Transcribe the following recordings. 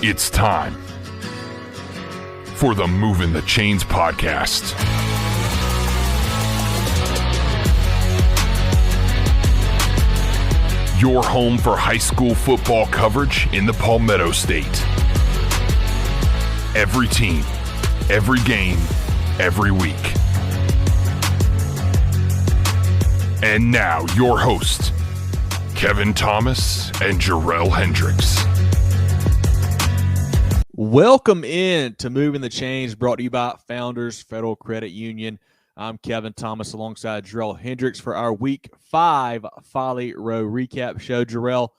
It's time for the Movin the Chains podcast. Your home for high school football coverage in the Palmetto State. Every team, every game, every week. And now your hosts, Kevin Thomas and Jerel Hendricks. Welcome in to Movin the Chains, brought to you by Founders Federal Credit Union. I'm Kevin Thomas alongside Jerel Hendricks for our Week 5 Folly Row recap show. Jerel,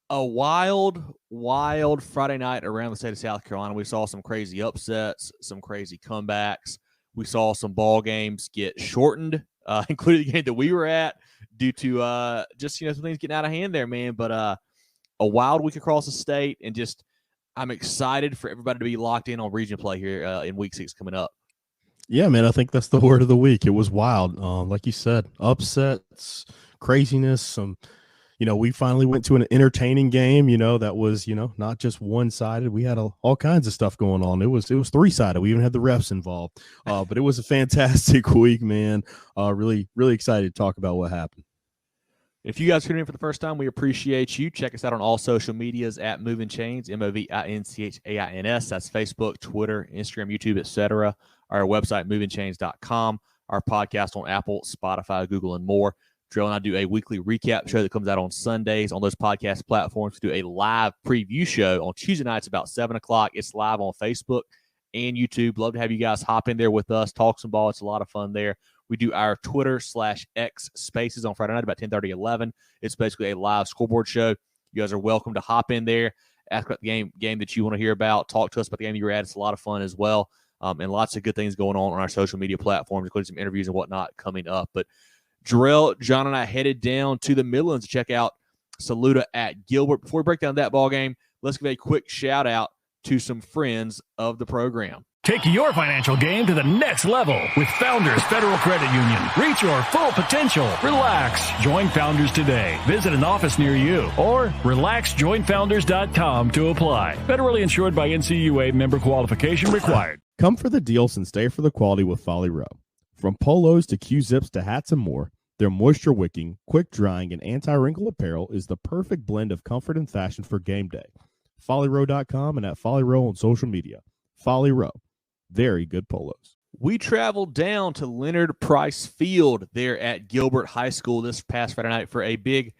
a wild Friday night around the state of South Carolina. We saw some crazy upsets, some crazy comebacks. We saw some ball games get shortened, including the game that we were at, due to just some things getting out of hand there, man. But a wild week across the state, and just I'm excited for everybody to be locked in on region play here in Week 6 coming up. Yeah, man, I think that's the word of the week. It was wild. Like you said, upsets, craziness. We finally went to an entertaining game, that was, not just one-sided. We had all kinds of stuff going on. It was three-sided. We even had the refs involved. But it was a fantastic week, man. Really, really excited to talk about what happened. If you guys are tuning in for the first time, we appreciate you. Check us out on all social medias at Movin Chains, MOVINCHAINS. That's Facebook, Twitter, Instagram, YouTube, etc. Our website, movinchains.com. Our podcast on Apple, Spotify, Google, and more. Jerel and I do a weekly recap show that comes out on Sundays on those podcast platforms. We do a live preview show on Tuesday nights about 7 o'clock. It's live on Facebook and YouTube. Love to have you guys hop in there with us, talk some ball. It's a lot of fun there. We do our Twitter/X Spaces on Friday night about 10:30, 11. It's basically a live scoreboard show. You guys are welcome to hop in there, ask about the game that you want to hear about, talk to us about the game you were at. It's a lot of fun as well, and lots of good things going on our social media platforms, including some interviews and whatnot coming up. But Jerel, John, and I headed down to the Midlands to check out Saluda at Gilbert. Before we break down that ball game, let's give a quick shout-out to some friends of the program. Take your financial game to the next level with Founders Federal Credit Union. Reach your full potential. Relax. Join Founders today. Visit an office near you or relaxjoinfounders.com to apply. Federally insured by NCUA, member qualification required. Come for the deals and stay for the quality with Folly Row. From polos to Q-zips to hats and more, their moisture wicking, quick drying, and anti-wrinkle apparel is the perfect blend of comfort and fashion for game day. FollyRow.com and at Folly Row on social media. Folly Row. Very good polos. We traveled down to Leonard Price Field there at Gilbert High School this past Friday night for a big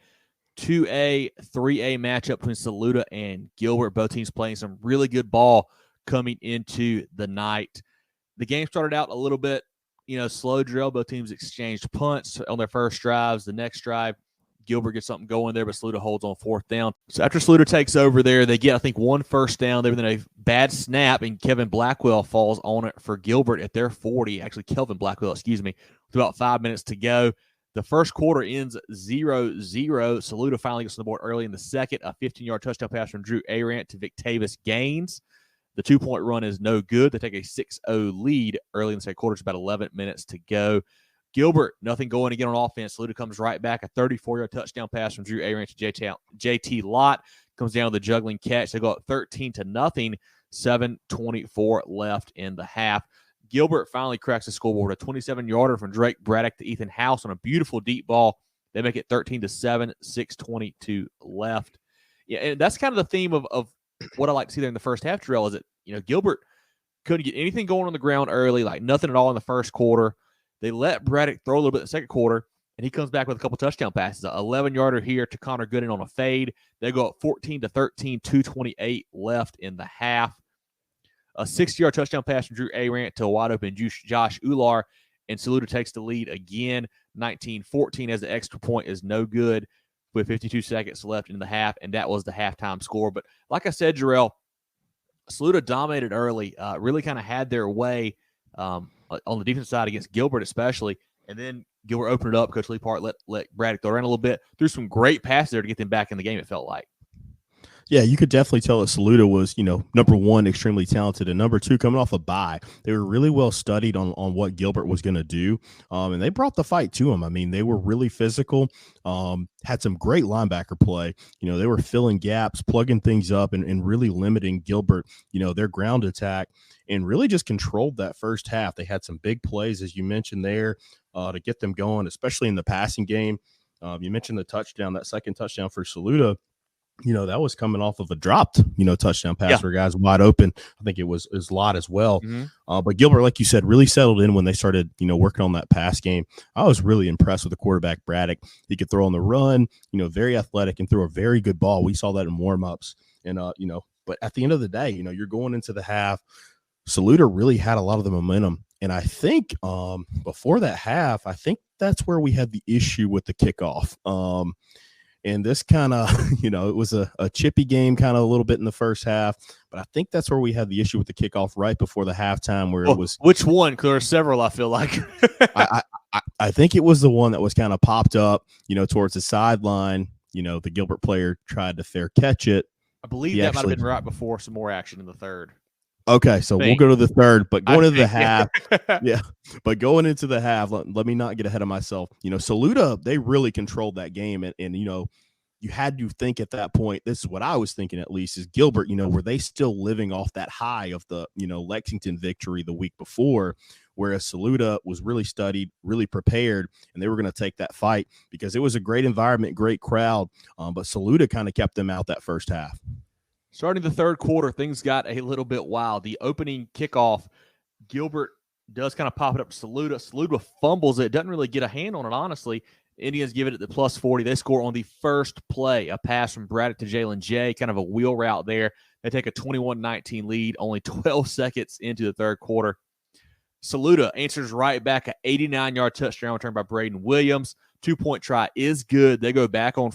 2A, 3A matchup between Saluda and Gilbert. Both teams playing some really good ball coming into the night. The game started out a little bit, slow drill. Both teams exchanged punts on their first drives. The next drive, Gilbert gets something going there, but Saluda holds on fourth down. So after Saluda takes over there, they get, I think, one first down. Then a bad snap, and Kevin Blackwell falls on it for Gilbert at their 40. Actually, Kelvin Blackwell, with about 5 minutes to go. The first quarter ends 0-0. Saluda finally gets on the board early in the second. A 15-yard touchdown pass from Drew Arant to Victavis Gaines. The two-point run is no good. They take a 6-0 lead early in the second quarter. It's about 11 minutes to go. Gilbert, nothing going again on offense. Saluda comes right back. A 34-yard touchdown pass from Drew Arant to JT Lott. Comes down with a juggling catch. They go up 13-0. 7:24 left in the half. Gilbert finally cracks the scoreboard. A 27-yarder from Drake Braddock to Ethan House on a beautiful deep ball. They make it 13-7. 6:22 left. Yeah, and that's kind of the theme of what I like to see there in the first half, Jerel, is that, Gilbert couldn't get anything going on the ground early, like nothing at all in the first quarter. They let Braddock throw a little bit in the second quarter, and he comes back with a couple touchdown passes. An 11-yarder here to Connor Gooden on a fade. They go up 14-13, 2:28 left in the half. A 60-yard touchdown pass from Drew Arant to a wide-open Josh Ular, and Saluda takes the lead again, 19-14, as the extra point is no good with 52 seconds left in the half, and that was the halftime score. But like I said, Jerel, Saluda dominated early, really kind of had their way on the defensive side against Gilbert especially, and then Gilbert opened it up. Coach Lee Park let Braddock throw around a little bit, threw some great passes there to get them back in the game, it felt like. Yeah, you could definitely tell that Saluda was, number one, extremely talented, and number two, coming off a bye. They were really well studied on what Gilbert was going to do, and they brought the fight to him. I mean, they were really physical, had some great linebacker play. They were filling gaps, plugging things up, and really limiting Gilbert, their ground attack, and really just controlled that first half. They had some big plays, as you mentioned there, to get them going, especially in the passing game. You mentioned the touchdown, that second touchdown for Saluda. That was coming off of a dropped, touchdown pass where guys wide open. I think it was Lott as well. Mm-hmm. But Gilbert, like you said, really settled in when they started, working on that pass game. I was really impressed with the quarterback, Braddock. He could throw on the run, very athletic and threw a very good ball. We saw that in warm-ups. And, but at the end of the day, you're going into the half. Saluda really had a lot of the momentum. And I think before that half, I think that's where we had the issue with the kickoff. And this kind of, it was a chippy game kind of a little bit in the first half. But I think that's where we had the issue with the kickoff right before the halftime where it was. Which one? Because there are several, I feel like. I think it was the one that was kind of popped up, towards the sideline. The Gilbert player tried to fair catch it. I believe that might have been right before some more action in the third. Okay, so we'll go to the third, but going into the half, but going into the half, let me not get ahead of myself. Saluda, they really controlled that game, and you had to think at that point, this is what I was thinking at least, is Gilbert, were they still living off that high of the, Lexington victory the week before, whereas Saluda was really studied, really prepared, and they were going to take that fight because it was a great environment, great crowd, but Saluda kind of kept them out that first half. Starting the third quarter, things got a little bit wild. The opening kickoff, Gilbert does kind of pop it up to Saluda. Saluda fumbles it. Doesn't really get a hand on it, honestly. Indians give it at the plus 40. They score on the first play, a pass from Braddock to Jalen J, kind of a wheel route there. They take a 21-19 lead, only 12 seconds into the third quarter. Saluda answers right back, an 89-yard touchdown return by Braden Williams. 2-point try is good. They go back in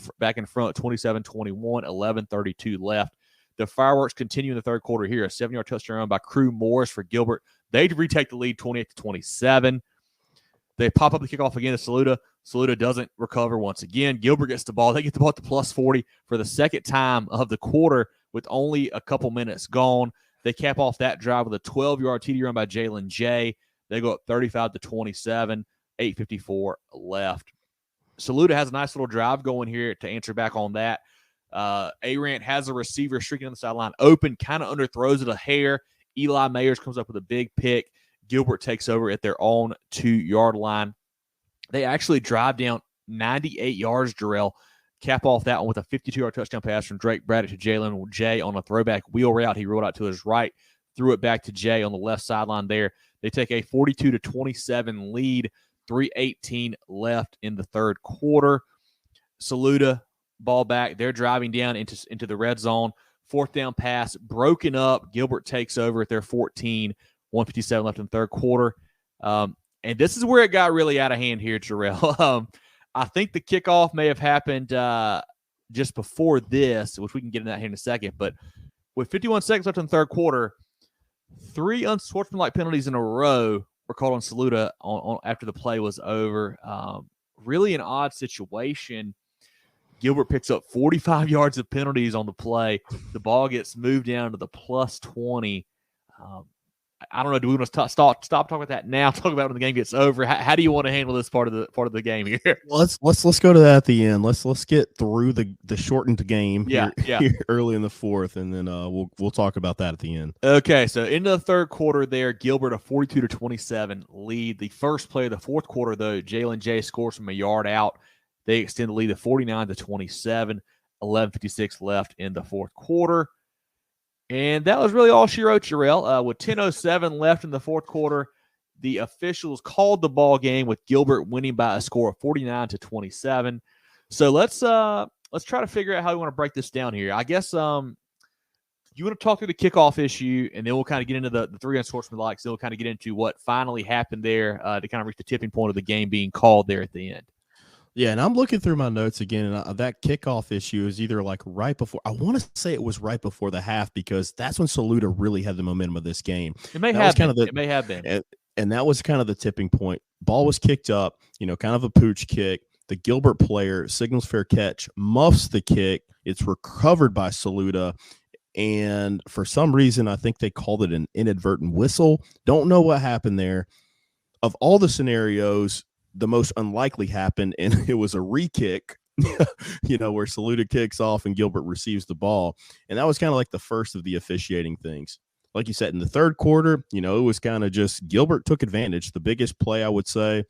front, 27-21, 11:32 left. The fireworks continue in the third quarter here. A 7-yard touchdown run by Crew Morris for Gilbert. They retake the lead 28-27. They pop up the kickoff again to Saluda. Saluda doesn't recover once again. Gilbert gets the ball. They get the ball at the plus 40 for the second time of the quarter with only a couple minutes gone. They cap off that drive with a 12-yard TD run by Jalen J. They go up 35-27, 8:54 left. Saluda has a nice little drive going here to answer back on that. Arant has a receiver streaking on the sideline open, kind of underthrows it a hair. Eli Mayers comes up with a big pick. Gilbert takes over at their own 2-yard line. They actually drive down 98 yards, Jerel. Cap off that one with a 52-yard touchdown pass from Drake Braddock to Jalen J on a throwback wheel route. He rolled out to his right, threw it back to J on the left sideline there. They take a 42-27 lead, 3:18 left in the third quarter. Saluda, ball back. They're driving down into the red zone. Fourth down pass, broken up. Gilbert takes over at their 14, 1:57 left in the third quarter. And this is where it got really out of hand here, Jerel. I think the kickoff may have happened just before this, which we can get into that here in a second. But with 51 seconds left in the third quarter, 3 unsportsmanlike penalties in a row were called on Saluda on after the play was over. Really an odd situation. Gilbert picks up 45 yards of penalties on the play. The ball gets moved down to the plus 20. I don't know. Do we want to stop talking about that now? Talk about when the game gets over. How do you want to handle this part of the game here? Let's go to that at the end. Let's get through the shortened game here early in the fourth, and then we'll talk about that at the end. Okay, so into the third quarter there, Gilbert a 42-27 lead. The first play of the fourth quarter, though, Jalen J scores from a yard out. They extend the lead to 49-27, 11:56 left in the fourth quarter. And that was really all she wrote, Jerel. With 10:07 left in the fourth quarter, the officials called the ball game with Gilbert winning by a score of 49-27. So let's try to figure out how we want to break this down here. I guess you want to talk through the kickoff issue, and then we'll kind of get into the 3 unsportsmanlike. So we'll kind of get into what finally happened there to kind of reach the tipping point of the game being called there at the end. Yeah, and I'm looking through my notes again, and that kickoff issue is either like right before – I want to say it was right before the half because that's when Saluda really had the momentum of this game. It may have been. It may have been. And that was kind of the tipping point. Ball was kicked up, kind of a pooch kick. The Gilbert player signals fair catch, muffs the kick. It's recovered by Saluda. And for some reason, I think they called it an inadvertent whistle. Don't know what happened there. Of all the scenarios, the most unlikely happened, and it was a re-kick, where Saluda kicks off and Gilbert receives the ball. And that was kind of like the first of the officiating things. Like you said, in the third quarter, it was kind of just Gilbert took advantage. The biggest play, I would say,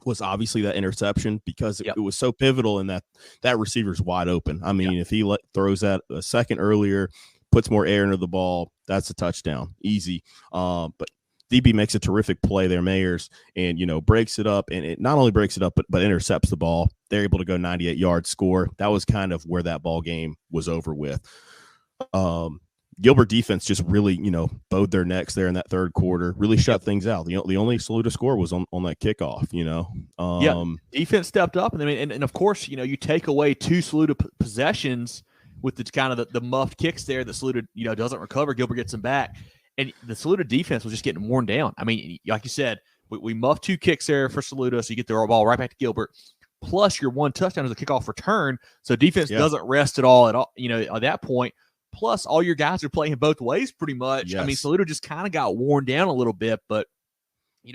was obviously that interception, because it was so pivotal in that receiver's wide open. I mean, if he throws that a second earlier, puts more air into the ball, that's a touchdown. Easy. But DB makes a terrific play there, Mayers, and, breaks it up. And it not only breaks it up, but intercepts the ball. They're able to go 98 yards, score. That was kind of where that ball game was over with. Gilbert defense just really, bowed their necks there in that third quarter, really shut things out. The only Saluda score was on that kickoff, Defense stepped up. And of course, you take away two Saluda possessions with the kind of the muffed kicks there that Saluda, doesn't recover. Gilbert gets them back. And the Saluda defense was just getting worn down. I mean, like you said, we muffed two kicks there for Saluda, so you get the ball right back to Gilbert. Plus, your one touchdown is a kickoff return, so defense doesn't rest at all, at that point. Plus, all your guys are playing both ways pretty much. Yes. I mean, Saluda just kind of got worn down a little bit. But,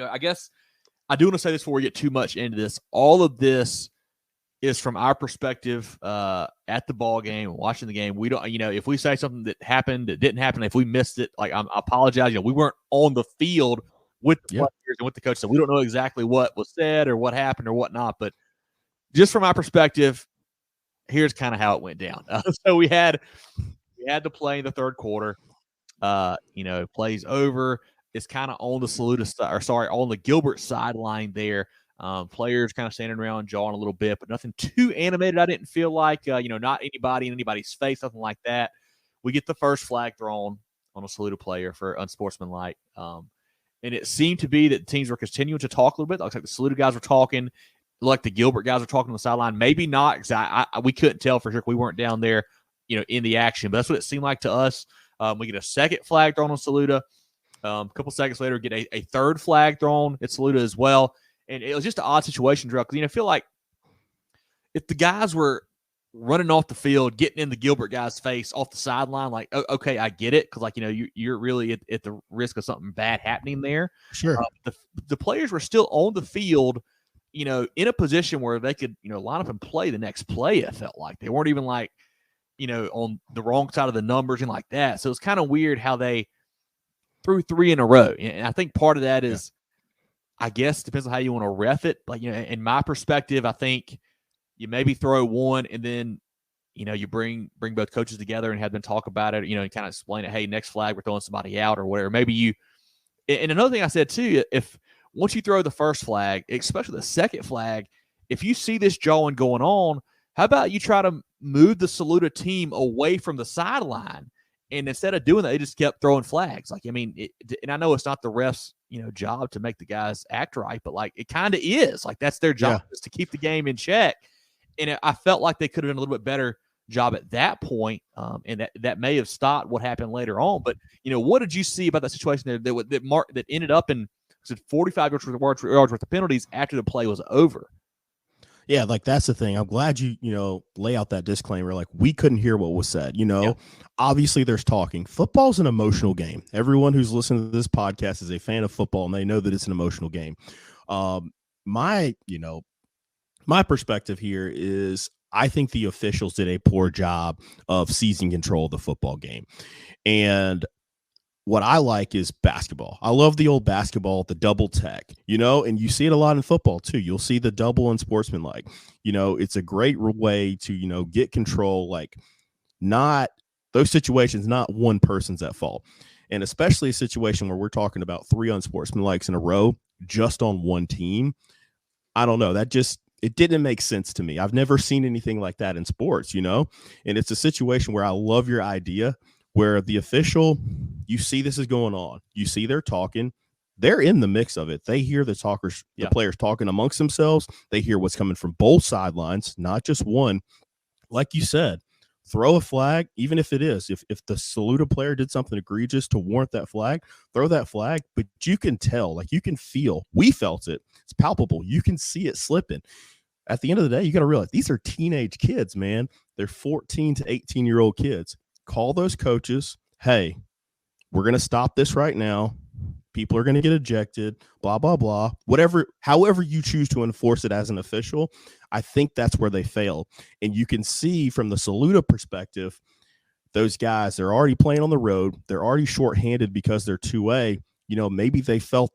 I guess I do want to say this before we get too much into this. All of this is from our perspective at the ball game, watching the game. We don't, if we say something that happened, that didn't happen, if we missed it, I apologize. We weren't on the field with the players and with the coach, so we don't know exactly what was said or what happened or whatnot. But just from our perspective, here's kind of how it went down. So we had to play in the third quarter. Plays over. It's kind of on the on the Gilbert sideline there. Players kind of standing around jawing a little bit, but nothing too animated. I didn't feel like, not anybody in anybody's face, nothing like that. We get the first flag thrown on a Saluda player for unsportsmanlike. And it seemed to be that the teams were continuing to talk a little bit. It looks like the Saluda guys were talking, like the Gilbert guys were talking on the sideline. Maybe not, because we couldn't tell for sure. We weren't down there, in the action, but that's what it seemed like to us. We get a second flag thrown on Saluda. A couple seconds later, get a third flag thrown at Saluda as well. And it was just an odd situation, Jerel, because I feel like if the guys were running off the field, getting in the Gilbert guy's face off the sideline, like, okay, I get it, because you're really at the risk of something bad happening there. Sure. The players were still on the field, in a position where they could line up and play the next play. It felt like they weren't even on the wrong side of the numbers and like that. So it's kind of weird how they threw three in a row. And I think part of that is, I guess, depends on how you want to ref it. Like, in my perspective, I think you maybe throw one and then, you bring both coaches together and have them talk about it, and kind of explain it. Hey, next flag, we're throwing somebody out or whatever. Maybe and another thing I said too, if once you throw the first flag, especially the second flag, if you see this jawing going on, how about you try to move the Saluda team away from the sideline? And instead of doing that, they just kept throwing flags. And I know it's not the refs, job to make the guys act right, but it kind of is. That's their job, is to keep the game in check. And I felt like they could have done a little bit better job at that point, and that may have stopped what happened later on. But what did you see about that situation there that ended up in 45 yards worth of penalties after the play was over? Yeah, that's the thing. I'm glad you lay out that disclaimer. We couldn't hear what was said. Obviously there's talking. Football's an emotional game. Everyone who's listening to this podcast is a fan of football, and they know that it's an emotional game. My perspective here is I think the officials did a poor job of seizing control of the football game. And what I like is basketball. I love the old basketball, the double tech, and you see it a lot in football too. You'll see the double and sportsmanlike. It's a great way to, get control, not those situations, not one person's at fault. And especially a situation where we're talking about three unsportsmanlikes in a row just on one team. I don't know. It didn't make sense to me. I've never seen anything like that in sports, and it's a situation where I love your idea, where the official, you see this is going on. You see they're talking. They're in the mix of it. They hear the players talking amongst themselves. They hear what's coming from both sidelines, not just one. Like you said, throw a flag, even if it is. If the Saluda player did something egregious to warrant that flag, throw that flag. But you can tell, you can feel. We felt it. It's palpable. You can see it slipping. at the end of the day, you got to realize these are teenage kids, man. They're 14 to 18-year-old kids. Call those coaches. Hey, we're going to stop this right now. People are going to get ejected, blah, blah, blah. However you choose to enforce it as an official, I think that's where they fail. And you can see from the Saluda perspective, those guys, they're already playing on the road. They're already shorthanded because they're 2A. Maybe they felt,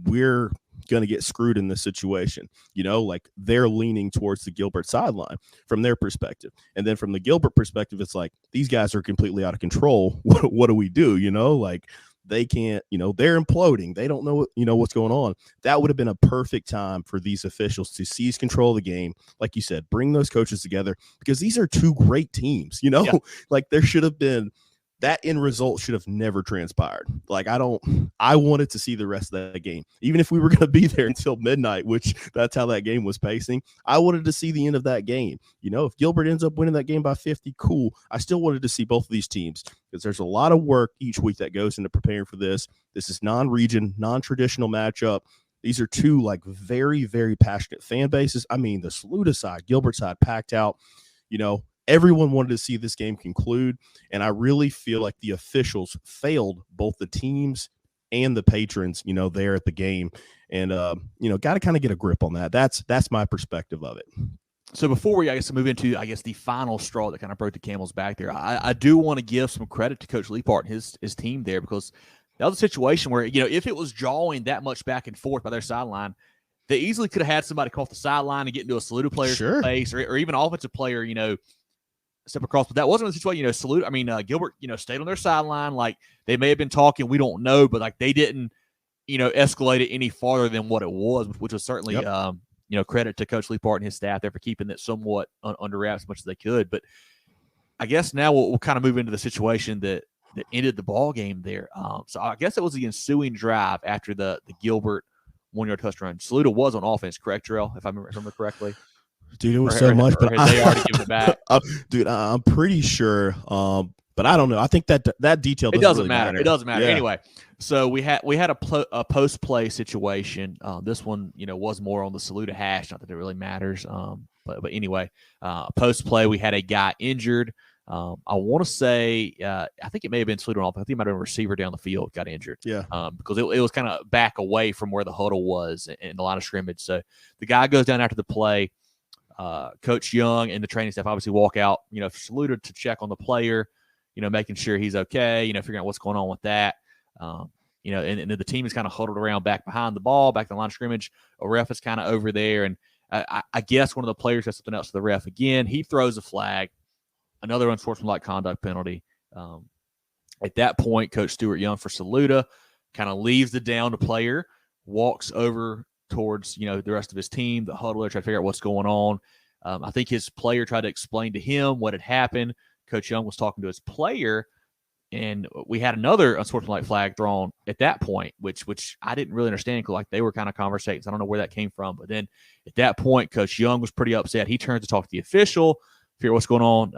we're going to get screwed in this situation. Like they're leaning towards the Gilbert sideline from their perspective. And then from the Gilbert perspective, it's like, these guys are completely out of control. What do we do? Like they can't, they're imploding. They don't know, what's going on. That would have been a perfect time for these officials to seize control of the game. Like you said, bring those coaches together because these are two great teams, Yeah. Like there should have been that end result should have never transpired. Like I wanted to see the rest of that game, even if we were going to be there until midnight, which that's how that game was pacing. I wanted to see the end of that game. If Gilbert ends up winning that game by 50, cool. I still wanted to see both of these teams because there's a lot of work each week that goes into preparing for this. This is non-region, non-traditional matchup. These are two like very, very passionate fan bases. I mean, the Saluda side, Gilbert side packed out, everyone wanted to see this game conclude, and I really feel like the officials failed both the teams and the patrons, there at the game, and got to kind of get a grip on that. That's my perspective of it. So before we, move into, the final straw that kind of broke the camel's back there, I do want to give some credit to Coach Leapart and his team there because that was a situation where, if it was jawing that much back and forth by their sideline, they easily could have had somebody come off the sideline and get into a Saluda player's face or even offensive player, step across, but that wasn't the situation. Gilbert, stayed on their sideline. Like they may have been talking, we don't know, but like they didn't, escalate it any farther than what it was, which was certainly, credit to Coach Leapart and his staff there for keeping it somewhat under wraps as much as they could. But I guess now we'll kind of move into the situation that ended the ball game there. So I guess it was the ensuing drive after the Gilbert 1-yard touchdown. Saluda was on offense, correct, Jerel, if I remember correctly? Dude, it was so much, but they already given it back. Dude, I'm pretty sure, but I don't know. I think that detail doesn't really matter. It doesn't matter. Yeah. Anyway, so we had a post play situation. This one, was more on the Saluda hash. Not that it really matters. But anyway, post play, we had a guy injured. I want to say, I think it may have been Saluda off. I think it might have been a receiver down the field got injured. Yeah. Because it was kind of back away from where the huddle was in the line of scrimmage. So the guy goes down after the play. Coach Young and the training staff obviously walk out, for Saluda to check on the player, making sure he's okay, figuring out what's going on with that. And the team is kind of huddled around back behind the ball, back to the line of scrimmage. A ref is kind of over there. And I guess one of the players has something else to the ref. Again, he throws a flag, another unsportsmanlike conduct penalty. At that point, Coach Stuart Young for Saluda kind of leaves the downed player, walks over towards, the rest of his team, the huddle, try to figure out what's going on. I think his player tried to explain to him what had happened. Coach Young was talking to his player, and we had another unsportsmanlike flag thrown at that point, which I didn't really understand because they were kind of conversating. I don't know where that came from. But then at that point, Coach Young was pretty upset. He turns to talk to the official, figure out what's going on.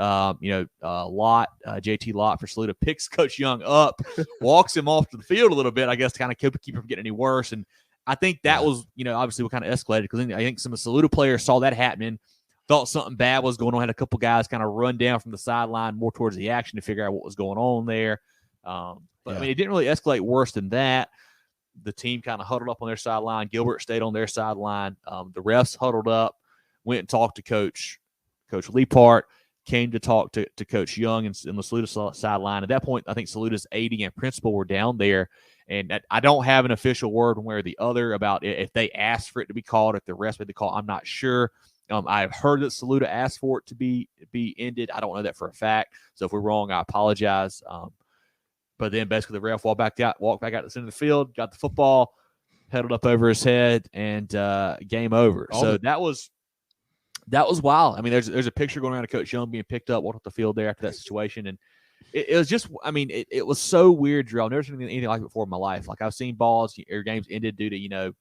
JT Lott for Saluda picks Coach Young up, walks him off to the field a little bit, I guess, to kind of keep him from getting any worse. And I think that was, obviously what kind of escalated because I think some of the Saluda players saw that happening, thought something bad was going on, had a couple guys kind of run down from the sideline more towards the action to figure out what was going on there. But it didn't really escalate worse than that. The team kind of huddled up on their sideline. Gilbert stayed on their sideline. The refs huddled up, went and talked to Coach Leapart, came to talk to Coach Young and the Saluda sideline. At that point, I think Saluda's AD and principal were down there. And I don't have an official word one way or the other about if they asked for it to be called, if the refs made the call. I'm not sure. I've heard that Saluda asked for it to be ended. I don't know that for a fact. So if we're wrong, I apologize. But then basically the ref walked back out to the center of the field, got the football, headed up over his head, and game over. That was wild. There's a picture going around of Coach Young being picked up, walked up the field there after that situation, and it was just, it was so weird, Jerel. I've never seen anything like it before in my life. Like I've seen balls or games ended due to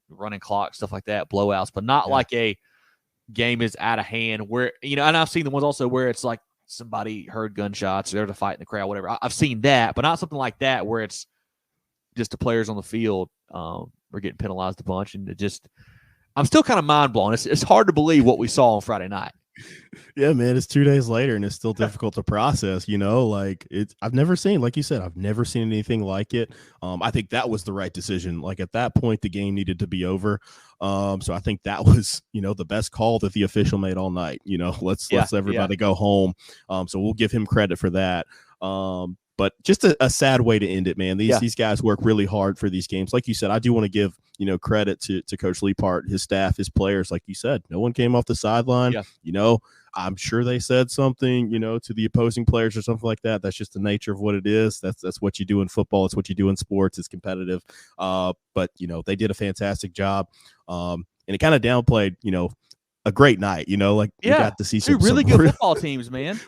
running clock, stuff like that, blowouts, but not like a game is out of hand where and I've seen the ones also where it's like somebody heard gunshots or there's a fight in the crowd, whatever. I've seen that, but not something like that where it's just the players on the field are getting penalized a bunch, and it just I'm still kind of mind blown. It's hard to believe what we saw on Friday night. Yeah, man, it's 2 days later and it's still difficult to process, like I've never seen, like you said, I've never seen anything like it. I think that was the right decision. Like at that point, the game needed to be over. So I think that was, the best call that the official made all night. Let's everybody go home. So we'll give him credit for that. But just a sad way to end it, man. These guys work really hard for these games. Like you said, I do want to give, credit to Coach Leapart, his staff, his players. Like you said, no one came off the sideline. Yeah. I'm sure they said something, to the opposing players or something like that. That's just the nature of what it is. That's what you do in football. It's what you do in sports. It's competitive. But, they did a fantastic job. And it kind of downplayed, a great night, we got to see some really good football teams, man.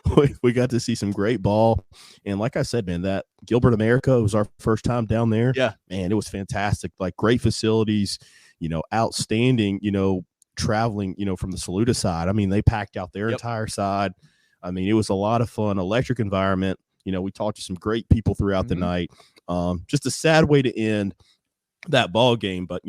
We got to see some great ball. And like I said, man, that Gilbert America was our first time down there. Yeah. Man, it was fantastic. Like great facilities, outstanding, traveling, from the Saluda side. I mean, they packed out their entire side. I mean, it was a lot of fun, electric environment. We talked to some great people throughout the night. Just a sad way to end that ball game, but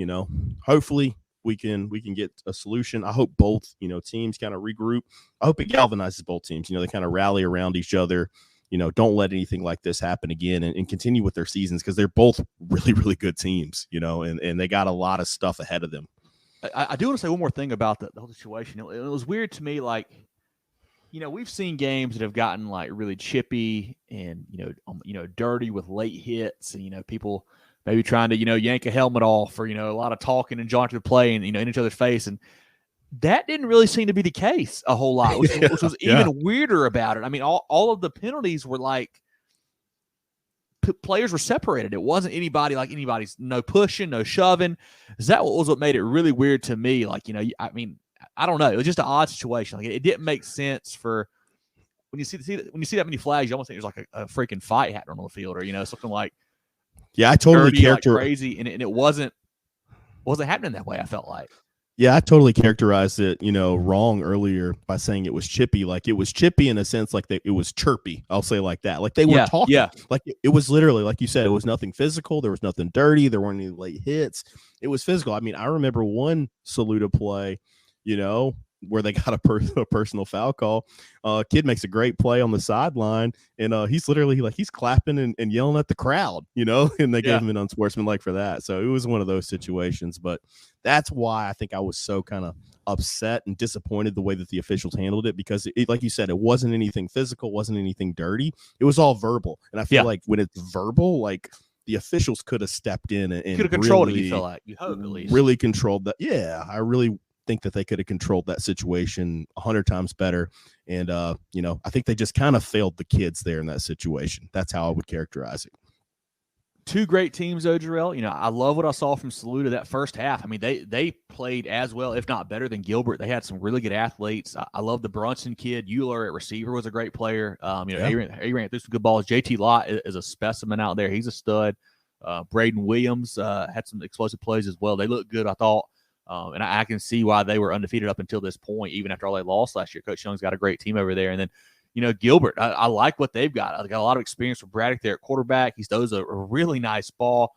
hopefully we can get a solution. I hope both, teams kind of regroup. I hope it galvanizes both teams. They kind of rally around each other. Don't let anything like this happen again and continue with their seasons because they're both really, really good teams, and they got a lot of stuff ahead of them. I do want to say one more thing about the whole situation. It was weird to me, like, we've seen games that have gotten like really chippy and, dirty with late hits and, people maybe trying to, yank a helmet off or, a lot of talking and jaunting play and, in each other's face. And that didn't really seem to be the case a whole lot, which was even weirder about it. I mean, all of the penalties were like players were separated. It wasn't anybody's no pushing, no shoving. That was what made it really weird to me. Like, I mean, I don't know. It was just an odd situation. Like it didn't make sense for when you see that many flags, you almost think there's like a freaking fight happening on the field or, something like, yeah, I totally like crazy, and it wasn't happening that way. I felt like, yeah, I totally characterized it, wrong earlier by saying it was chippy. Like it was chippy in a sense, like it was chirpy. I'll say like that. Like they were talking. Yeah. Like it was literally, like you said, it was nothing physical. There was nothing dirty. There weren't any late hits. It was physical. I mean, I remember one Saluda play, where they got a personal foul call. Kid makes a great play on the sideline, and he's literally he's clapping and yelling at the crowd, and they gave him an unsportsmanlike for that. So it was one of those situations. But that's why I think I was so kind of upset and disappointed the way that the officials handled it because, like you said, it wasn't anything physical, wasn't anything dirty. It was all verbal, and I feel like when it's verbal, like the officials could have stepped in and could have controlled it. You feel like you hope at least really controlled that. Yeah, I really think that they could have controlled that situation 100 times better. And, I think they just kind of failed the kids there in that situation. That's how I would characterize it. Two great teams, though, Jerel. I love what I saw from Saluda that first half. I mean, they played as well, if not better than Gilbert. They had some really good athletes. I love the Brunson kid. Euler at receiver was a great player. He ran through some good balls. JT Lott is a specimen out there. He's a stud. Braden Williams had some explosive plays as well. They looked good, I thought. And I can see why they were undefeated up until this point, even after all they lost last year. Coach Young's got a great team over there. And then, Gilbert, I like what they've got. They got a lot of experience with Braddock there at quarterback. He throws a really nice ball.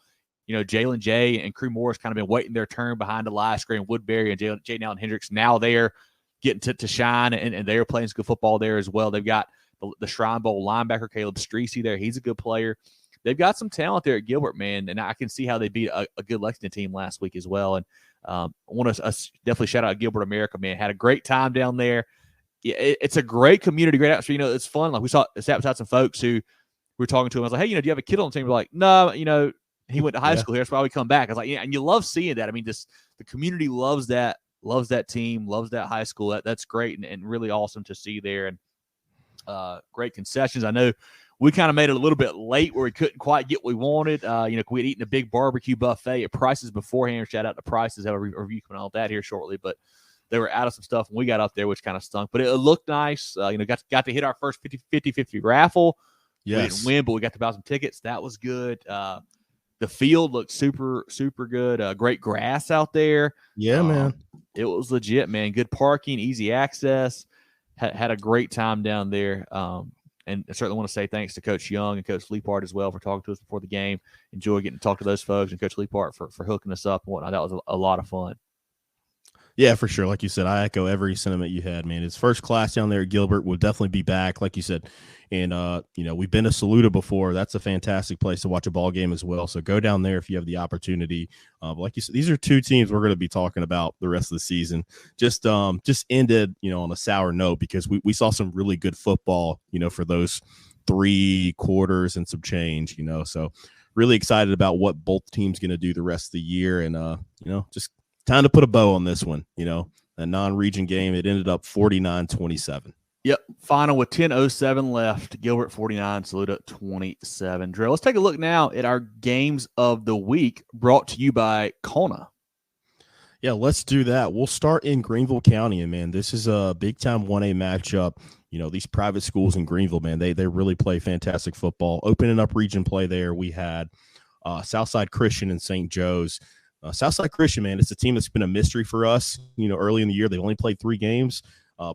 Jalen J and Crew Morris kind of been waiting their turn behind Elias Gray and Woodbury and Jaden Allen Hendricks. Now they're getting to shine, and they're playing some good football there as well. They've got the Shrine Bowl linebacker, Caleb Streesey there. He's a good player. They've got some talent there at Gilbert, man, and I can see how they beat a good Lexington team last week as well. And I want to definitely shout out Gilbert America, man. Had a great time down there. Yeah, it's a great community, great atmosphere. It's fun. Like we sat beside some folks who were talking to him. I was like, hey, do you have a kid on the team? We're like, no, he went to high school here. That's why we come back. I was like, yeah, and you love seeing that. I mean, the community loves that team, loves that high school. That's great and really awesome to see there. And great concessions. I know we kind of made it a little bit late where we couldn't quite get what we wanted. We'd eaten a big barbecue buffet at Price's beforehand. Shout out to Price's. Have a review coming on that here shortly. But they were out of some stuff when we got up there, which kind of stunk. But it looked nice. Got to hit our first 50-50 raffle. Yes. We didn't win, but we got to buy some tickets. That was good. The field looked super, super good. Great grass out there. Yeah, man. It was legit, man. Good parking, easy access. Had a great time down there. And I certainly want to say thanks to Coach Young and Coach Leapart as well for talking to us before the game. Enjoy getting to talk to those folks and Coach Leapart for hooking us up and whatnot. That was a lot of fun. Yeah, for sure. Like you said, I echo every sentiment you had, man. It's first class down there at Gilbert. Will definitely be back, like you said. And, we've been to Saluda before. That's a fantastic place to watch a ball game as well. So go down there if you have the opportunity. But like you said, these are two teams we're going to be talking about the rest of the season. Just ended, on a sour note because we saw some really good football, for those 3 quarters and some change, So really excited about what both teams going to do the rest of the year. And, just time to put a bow on this one, a non-region game. It ended up 49-27. Yep. Final with 10:07 left. Gilbert 49, Saluda 27. Jerel, let's take a look now at our games of the week brought to you by Kona. Yeah, let's do that. We'll start in Greenville County. And, man, this is a big-time 1A matchup. These private schools in Greenville, man, they really play fantastic football. Opening up region play there, we had Southside Christian and St. Joe's. Southside Christian, man, it's a team that's been a mystery for us. Early in the year, they only played 3 games.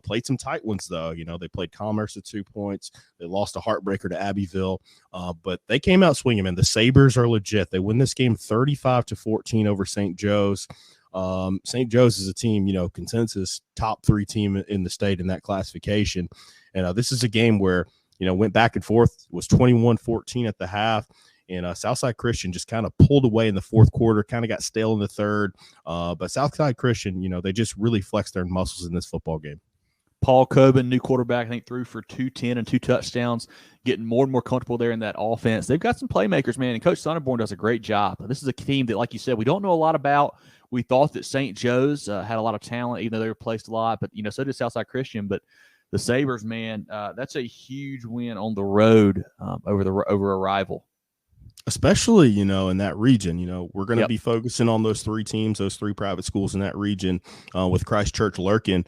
Played some tight ones, though. They played Commerce at 2 points. They lost a heartbreaker to Abbeville. But they came out swinging, man. The Sabres are legit. They win this game 35-14 over St. Joe's. St. Joe's is a team, consensus top 3 team in the state in that classification. And this is a game where, went back and forth. It was 21-14 at the half. And Southside Christian just kind of pulled away in the fourth quarter, kind of got stale in the third. But Southside Christian, they just really flexed their muscles in this football game. Paul Coben, new quarterback, I think threw for 210 and 2 touchdowns, getting more and more comfortable there in that offense. They've got some playmakers, man, and Coach Sonneborn does a great job. This is a team that, like you said, we don't know a lot about. We thought that St. Joe's had a lot of talent, even though they replaced a lot, but, so did Southside Christian. But the Sabres, man, that's a huge win on the road over a rival. Especially, in that region, we're going to be focusing on those 3 teams, those 3 private schools in that region with Christ Church lurking,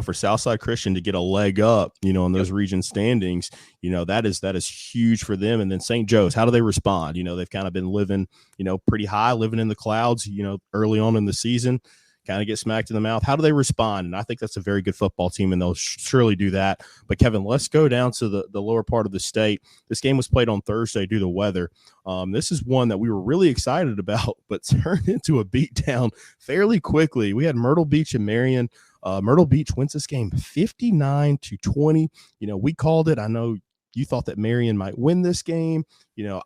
for Southside Christian to get a leg up, in those region standings, that is huge for them. And then St. Joe's, how do they respond? They've kind of been living, pretty high, living in the clouds, early on in the season. Kind of get smacked in the mouth. How do they respond? And I think that's a very good football team, and they'll surely do that. But, Kevin, let's go down to the lower part of the state. This game was played on Thursday due to weather. This is one that we were really excited about, but turned into a beatdown fairly quickly. We had Myrtle Beach and Marion. Myrtle Beach wins this game 59-20. We called it. I know you thought that Marion might win this game.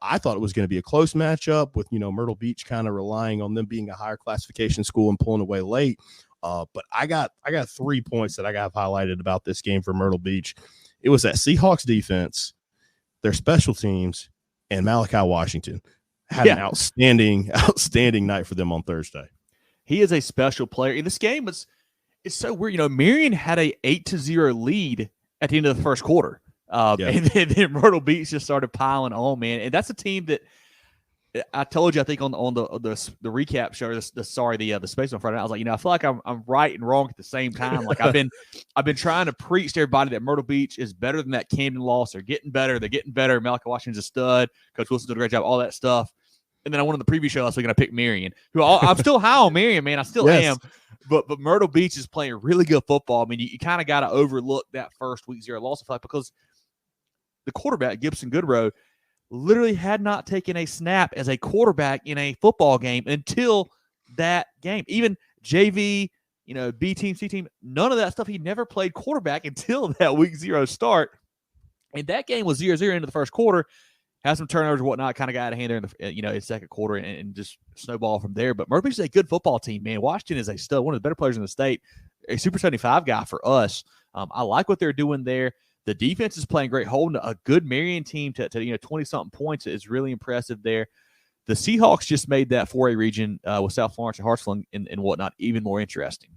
I thought it was going to be a close matchup with, Myrtle Beach kind of relying on them being a higher classification school and pulling away late. But I got 3 points that I got highlighted about this game for Myrtle Beach. It was that Seahawks defense, their special teams, and Malachi Washington had an outstanding night for them on Thursday. He is a special player. In this game, it's so weird. Marion had a 8-0 lead at the end of the first quarter. And then Myrtle Beach just started piling on, man. And that's a team that I told you, I think on the recap show, the space on Friday night, I was like, I feel like I'm right and wrong at the same time. Like I've been trying to preach to everybody that Myrtle Beach is better than that Camden loss. They're getting better. Malachi Washington's a stud. Coach Wilson's doing a great job. All that stuff. And then I went on the preview show last week and I picked Marion, who I'm still high on Marion, man. I still am. But Myrtle Beach is playing really good football. I mean, you kind of got to overlook that first week 0 loss because the quarterback, Gibson Goodrow, literally had not taken a snap as a quarterback in a football game until that game. Even JV, B team, C team, none of that stuff. He never played quarterback until that week 0 start. And that game was 0-0 into the first quarter. Had some turnovers and whatnot, kind of got out of hand there in the his second quarter and just snowball from there. But Myrtle Beach is a good football team, man. Washington is a stud, one of the better players in the state, a Super 75 guy for us. I like what they're doing there. The defense is playing great, holding a good Marion team to 20-something points is really impressive there. The Seahawks just made that 4A region with South Florence and Hartsville and whatnot even more interesting.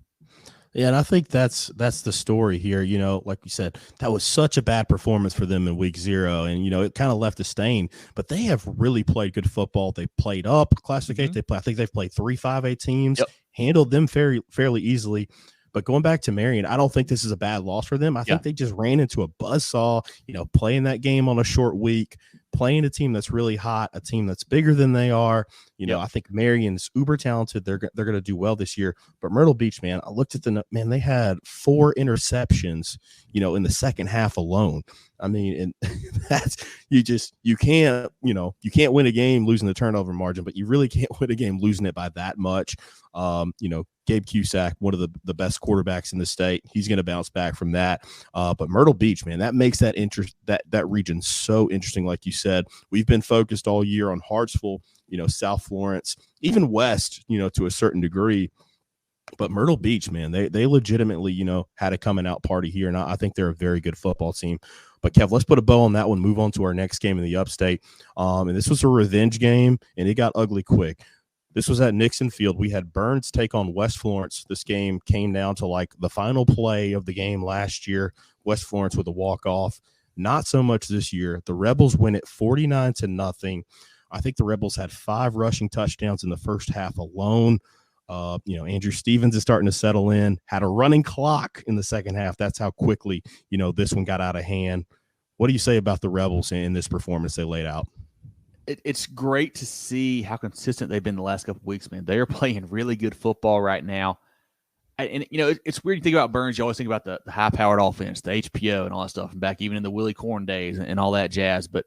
Yeah, and I think that's the story here. Like you said, that was such a bad performance for them in week 0, and it kind of left a stain. But they have really played good football. They played up classification. I think they've played 3 5A teams, handled them fairly easily. But going back to Marion, I don't think this is a bad loss for them. I think they just ran into a buzzsaw, playing that game on a short week, playing a team that's really hot, a team that's bigger than they are. You know, I think Marion's uber talented. They're going to do well this year. But Myrtle Beach, man, I looked at they had 4 interceptions, you know, in the second half alone. I mean, and that's you can't win a game losing the turnover margin, but you really can't win a game losing it by that much. You know, Gabe Cusack, one of the best quarterbacks in the state, he's going to bounce back from that. But Myrtle Beach, man, that makes that region so interesting. Like you said, we've been focused all year on Hartsville, you know, South Florence, even West, you know, to a certain degree. But Myrtle Beach, man, they legitimately, you know, had a coming out party here, and I think they're a very good football team. But Kev, let's put a bow on that one. Move on to our next game in the Upstate. And this was a revenge game, and it got ugly quick. This was at Nixon Field. We had Burns take on West Florence. This game came down to like the final play of the game last year. West Florence with a walk-off. Not so much this year. The Rebels win it 49-0. I think the Rebels had 5 rushing touchdowns in the first half alone. You know, Andrew Stevens is starting to settle in, had a running clock in the second half. That's how quickly, you know, this one got out of hand. What do you say about the Rebels in this performance they laid out? It's great to see how consistent they've been the last couple of weeks, man. They are playing really good football right now. And, you know, it's weird to think about Burns. You always think about the high-powered offense, the HPO and all that stuff, and back even in the Willie Corn days and all that jazz. But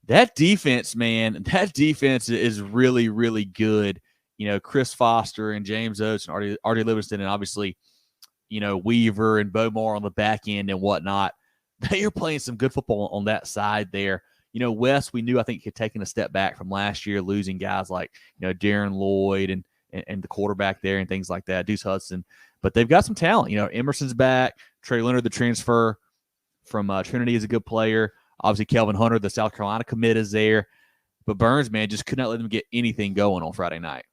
that defense, man, is really, really good. You know, Chris Foster and James Oates and Artie Livingston and obviously, you know, Weaver and Beaumar on the back end and whatnot. They are playing some good football on that side there. You know, West, we knew, I think, had taken a step back from last year, losing guys like, you know, Darren Lloyd and the quarterback there and things like that, Deuce Hudson. But they've got some talent. You know, Emerson's back. Trey Leonard, the transfer from Trinity, is a good player. Obviously, Kelvin Hunter, the South Carolina commit, is there. But Burns, man, just could not let them get anything going on Friday night.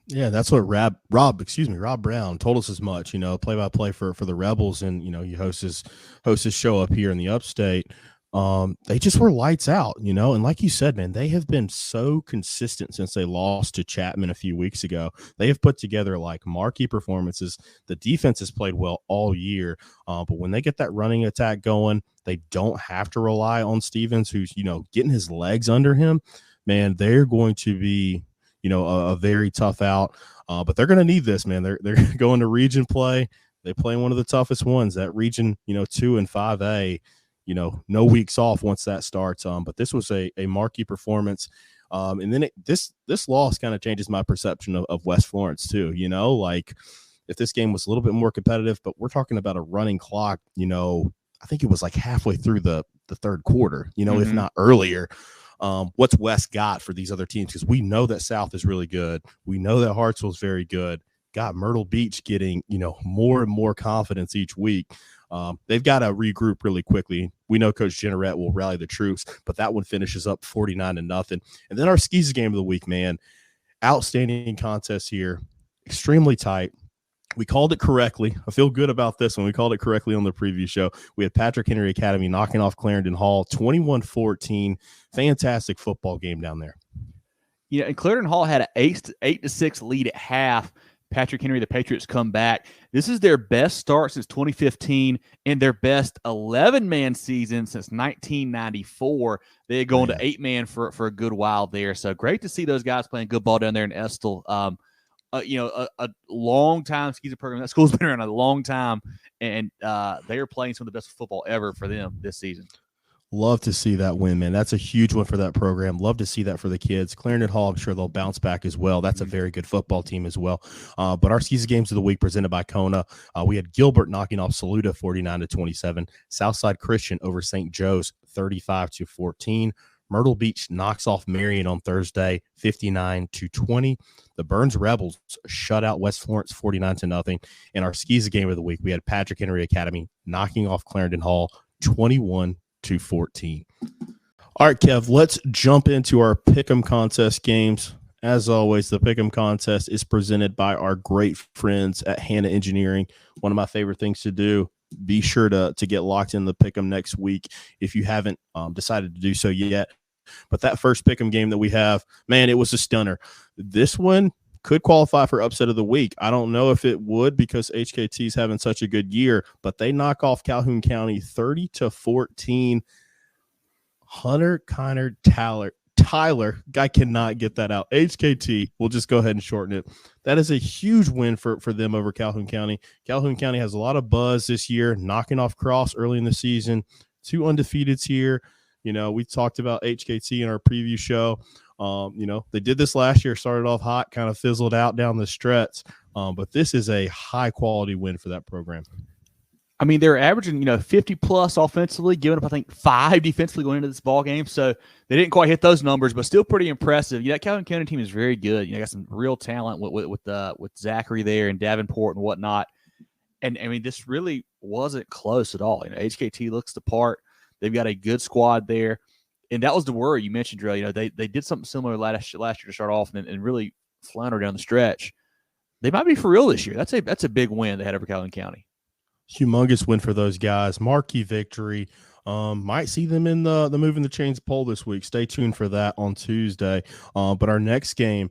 Yeah, that's what Rob Brown told us as much, you know, play-by-play for the Rebels. And, you know, he hosts his show up here in the Upstate. They just were lights out, you know, and like you said, man, they have been so consistent since they lost to Chapman a few weeks ago. They have put together like marquee performances. The defense has played well all year, but when they get that running attack going, they don't have to rely on Stevens, who's, you know, getting his legs under him. Man, they're going to be, you know, a very tough out, but they're going to need this, man. They're going to region play. They play one of the toughest ones, that region, you know, 2 and 5A. You know, no weeks off once that starts. But this was a marquee performance. And then this loss kind of changes my perception of West Florence too. You know, like if this game was a little bit more competitive, but we're talking about a running clock, you know, I think it was like halfway through the third quarter, you know, if not earlier. What's West got for these other teams? Because we know that South is really good. We know that Hartsville is very good. Got Myrtle Beach getting, you know, more and more confidence each week. They've got to regroup really quickly. We know Coach Jennerette will rally the troops, but that one finishes up 49-0. And then our skis game of the week, man, outstanding contest here, extremely tight. We called it correctly. I feel good about this one. We called it correctly on the preview show. We had Patrick Henry Academy knocking off Clarendon Hall 21-14. Fantastic football game down there. Yeah, and Clarendon Hall had an 8-6 lead at half. Patrick Henry, the Patriots, come back. This is their best start since 2015 and their best 11-man season since 1994. They had gone to 8-man for a good while there. So great to see those guys playing good ball down there in Estill. You know, a long-time skis program. That school's been around a long time, and they are playing some of the best football ever for them this season. Love to see that win, man. That's a huge one for that program. Love to see that for the kids. Clarendon Hall, I'm sure they'll bounce back as well. That's a very good football team as well. But our skis games of the week presented by Kona. We had Gilbert knocking off Saluda 49-27. Southside Christian over St. Joe's 35-14. Myrtle Beach knocks off Marion on Thursday 59-20. The Burns Rebels shut out West Florence 49-0. And our skis game of the week, we had Patrick Henry Academy knocking off Clarendon Hall 21-14. All right, Kev, let's jump into our Pick'em contest games. As always, the Pick'em contest is presented by our great friends at Hanna Engineering. One of my favorite things to do. Be sure to get locked in the Pick'em next week if you haven't decided to do so yet. But that first Pick'em game that we have, man, it was a stunner. This one could qualify for upset of the week. I don't know if it would because HKT's having such a good year, but they knock off Calhoun County 30-14. Hunter Kiner Tyler, guy cannot get that out. HKT, we'll just go ahead and shorten it. That is a huge win for them over Calhoun County. Calhoun County has a lot of buzz this year, knocking off Cross early in the season. 2 undefeateds here. We talked about HKT in our preview show. They did this last year, started off hot, kind of fizzled out down the stretch. But this is a high-quality win for that program. I mean, they're averaging, 50-plus offensively, giving up, I think, 5 defensively going into this ball game. So they didn't quite hit those numbers, but still pretty impressive. That Calhoun County team is very good. Got some real talent with Zachary there and Davenport and whatnot. And, I mean, this really wasn't close at all. HKT looks the part. They've got a good squad there. And that was the worry you mentioned, Jerel. They did something similar last year to start off and really flounder down the stretch. They might be for real this year. That's a big win they had over Calhoun County. Humongous win for those guys. Marquee victory. Might see them in the Movin the Chains poll this week. Stay tuned for that on Tuesday. But our next game,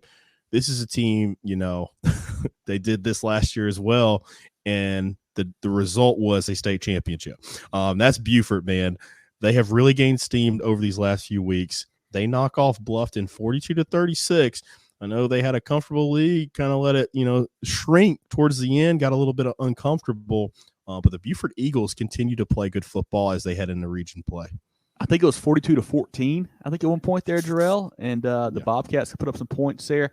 this is a team, they did this last year as well, and the result was a state championship. That's Beaufort, man. They have really gained steam over these last few weeks. They knock off Bluffton 42-36. I know they had a comfortable lead, kind of let it, shrink towards the end, got a little bit uncomfortable. But the Beaufort Eagles continue to play good football as they head into region play. I think it was 42-14, I think, at one point there, Jerel. And the Bobcats put up some points there.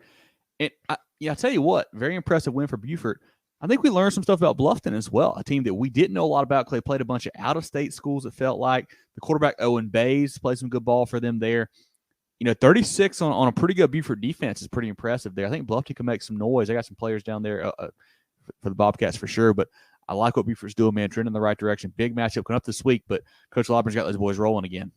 And I tell you what, very impressive win for Beaufort. I think we learned some stuff about Bluffton as well, a team that we didn't know a lot about. They played a bunch of out-of-state schools, it felt like. The quarterback, Owen Bays, played some good ball for them there. 36 on a pretty good Beaufort defense is pretty impressive there. I think Bluffton can make some noise. I got some players down there for the Bobcats for sure, but I like what Beaufort's doing, man. Trending in the right direction. Big matchup coming up this week, but Coach Lauburn's got those boys rolling again.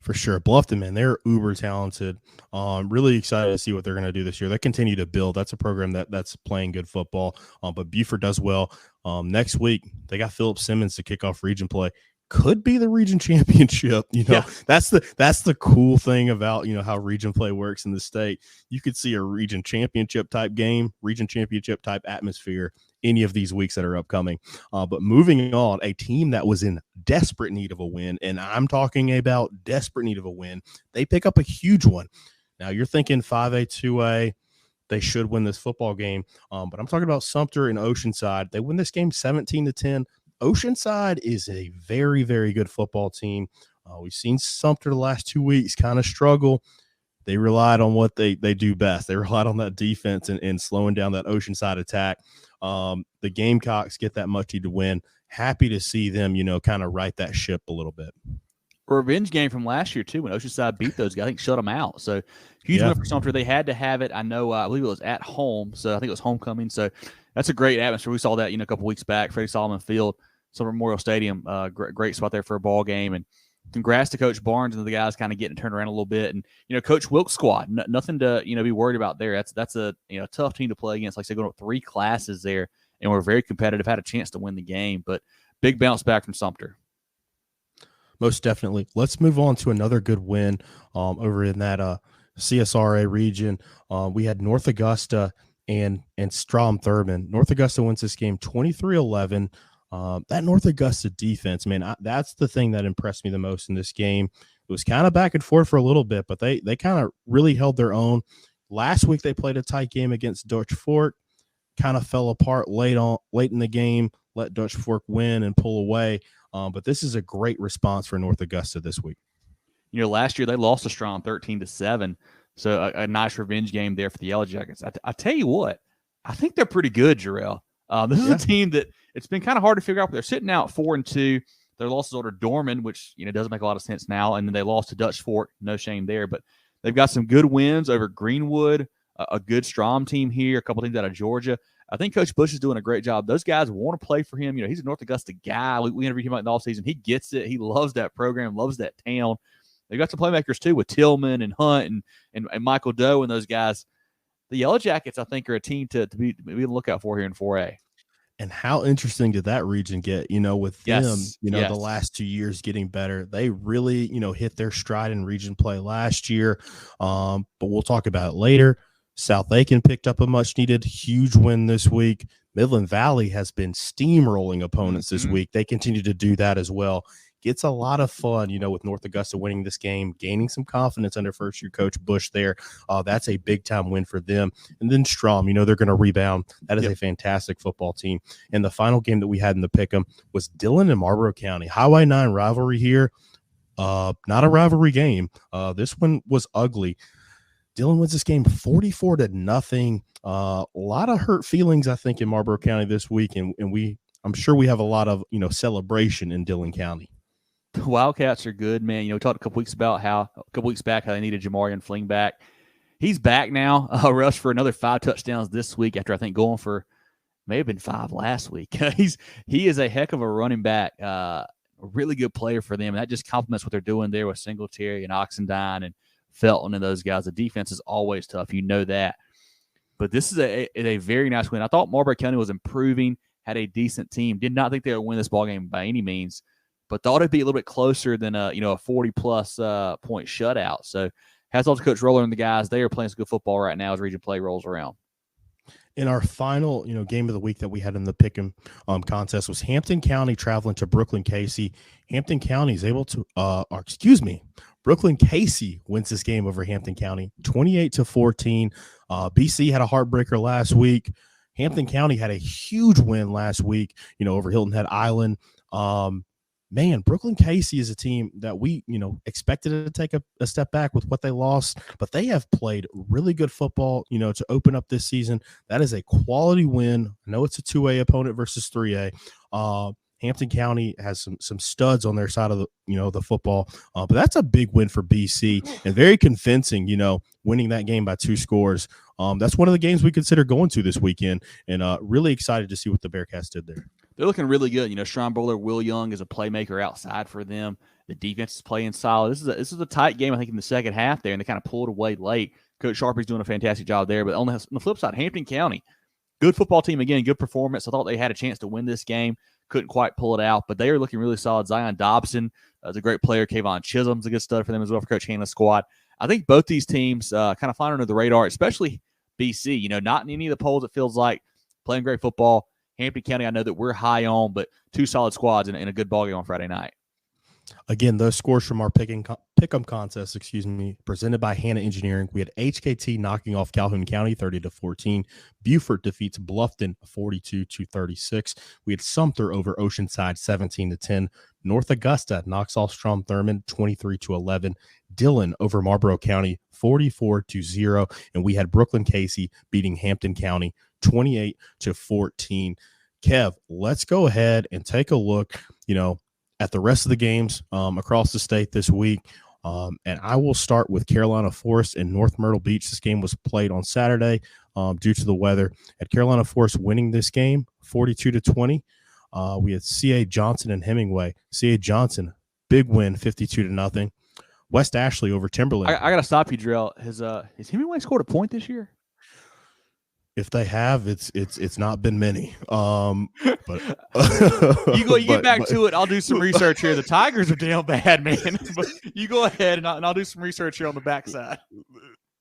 For sure. Bluffton, man, they're uber talented. Really excited to see what they're going to do this year. They continue to build. That's a program that's playing good football, but Beaufort does well. Next week, they got Philip Simmons to kick off region play. Could be the region championship. Yeah. That's the cool thing about, how region play works in the state. You could see a region championship type game, region championship type atmosphere any of these weeks that are upcoming. But moving on, a team that was in desperate need of a win, and I'm talking about desperate need of a win, they pick up a huge one. Now you're thinking 5A, 2A, they should win this football game. But I'm talking about Sumter and Oceanside. They win this game 17-10. Oceanside is a very, very good football team. We've seen Sumter the last 2 weeks kind of struggle. They relied on what they do best. They relied on that defense and slowing down that Oceanside attack. The Gamecocks get that much-needed win. Happy to see them, kind of right that ship a little bit. A revenge game from last year, too, when Oceanside beat those guys. I think shut them out. So huge win for Sumter. They had to have it. I know, I believe it was at home, so I think it was homecoming. So that's a great atmosphere. We saw that, a couple weeks back, Freddie Solomon Field, Sumter Memorial Stadium. Great spot there for a ball game. And congrats to Coach Barnes and the guys kind of getting turned around a little bit. And, Coach Wilkes' squad, nothing to, be worried about there. That's a, tough team to play against. Like I said, going up 3 classes there, and we're very competitive, had a chance to win the game. But big bounce back from Sumter. Most definitely. Let's move on to another good win over in that CSRA region. We had North Augusta and Strom-Thurmond. North Augusta wins this game 23-11. That North Augusta defense, man, that's the thing that impressed me the most in this game. It was kind of back and forth for a little bit, but they kind of really held their own. Last week they played a tight game against Dutch Fork, kind of fell apart late in the game, let Dutch Fork win and pull away. But this is a great response for North Augusta this week. Last year they lost to Strom 13-7, so a nice revenge game there for the Yellow Jackets. I tell you what, I think they're pretty good, Jerel. This is a team that it's been kind of hard to figure out. They're sitting out 4-2. Their losses are to Dorman, which doesn't make a lot of sense now, and then they lost to Dutch Fork. No shame there, but they've got some good wins over Greenwood, a good Strom team here, a couple teams out of Georgia. I think Coach Bush is doing a great job. Those guys want to play for him. He's a North Augusta guy. We interviewed him out in the offseason. He gets it. He loves that program, loves that town. They've got some playmakers too with Tillman and Hunt and Michael Doe and those guys. The Yellow Jackets, I think, are a team to be on the lookout for here in 4A. And how interesting did that region get, with them, the last 2 years getting better. They really, hit their stride in region play last year. But we'll talk about it later. South Aiken picked up a much-needed huge win this week. Midland Valley has been steamrolling opponents this week. They continue to do that as well. gets a lot of fun, with North Augusta winning this game, gaining some confidence under first-year coach Bush there. That's a big-time win for them. And then Strom, they're going to rebound. That is a fantastic football team. And the final game that we had in the pick'em was Dillon and Marlboro County. Highway 9 rivalry here. Not a rivalry game. This one was ugly. Dillon wins this game 44-0. A lot of hurt feelings, I think, in Marlboro County this week, and I'm sure we have a lot of celebration in Dillon County. The Wildcats are good, man. We talked a couple weeks back how they needed Jamarian Fling back. He's back now. Rushed for another 5 touchdowns this week after I think going for may have been 5 last week. He is a heck of a running back. A really good player for them, and that just complements what they're doing there with Singletary and Oxendine and Felton and those guys. The defense is always tough. You know that. But this is a very nice win. I thought Marlboro County was improving, had a decent team. Did not think they would win this ballgame by any means, but thought it'd be a little bit closer than a 40-plus point shutout. So hats off to Coach Roller and the guys. They are playing some good football right now as region play rolls around. In our final, game of the week that we had in the Pick'em contest was Hampton County traveling to Brooklyn Casey. Hampton County is able to, Brooklyn Casey wins this game over Hampton County, 28-14. BC had a heartbreaker last week. Hampton County had a huge win last week, over Hilton Head Island. Brooklyn Casey is a team that we, expected to take a step back with what they lost, but they have played really good football, to open up this season. That is a quality win. I know it's a 2A opponent versus 3A. Hampton County has some studs on their side of the football, but that's a big win for BC and very convincing, winning that game by 2 scores. That's one of the games we consider going to this weekend, and really excited to see what the Bearcats did there. They're looking really good. Shrine Bowler Will Young is a playmaker outside for them. The defense is playing solid. This is a tight game, I think, in the second half there, and they kind of pulled away late. Coach Sharpie's doing a fantastic job there. But on the flip side, Hampton County, good football team again, good performance. I thought they had a chance to win this game. Couldn't quite pull it out, but they are looking really solid. Zion Dobson is a great player. Kayvon Chisholm's a good stud for them as well for Coach Hannah's squad. I think both these teams kind of flying under the radar, especially BC. Not in any of the polls, it feels like playing great football. Hampton County, I know that we're high on, but 2 solid squads in a good ballgame on Friday night. Again, those scores from our pick'em contest, presented by Hannah Engineering. We had HKT knocking off Calhoun County 30-14. Beaufort defeats Bluffton 42-36. We had Sumter over Oceanside 17-10. North Augusta knocks off Strom Thurmond 23-11. Dillon over Marlboro County 44-0. And we had Brooklyn Casey beating Hampton County 28-14. Kev, let's go ahead and take a look, at the rest of the games across the state this week. And I will start with Carolina Forest and North Myrtle Beach. This game was played on Saturday due to the weather. At Carolina Forest winning this game 42-20. We had C.A. Johnson and Hemingway. C.A. Johnson, big win, 52-0. West Ashley over Timberland. I got to stop you, Jerel. Has Hemingway scored a point this year? If they have, it's not been many. But you get back to it. I'll do some research here. The Tigers are down bad, man. But you go ahead and I'll do some research here on the backside.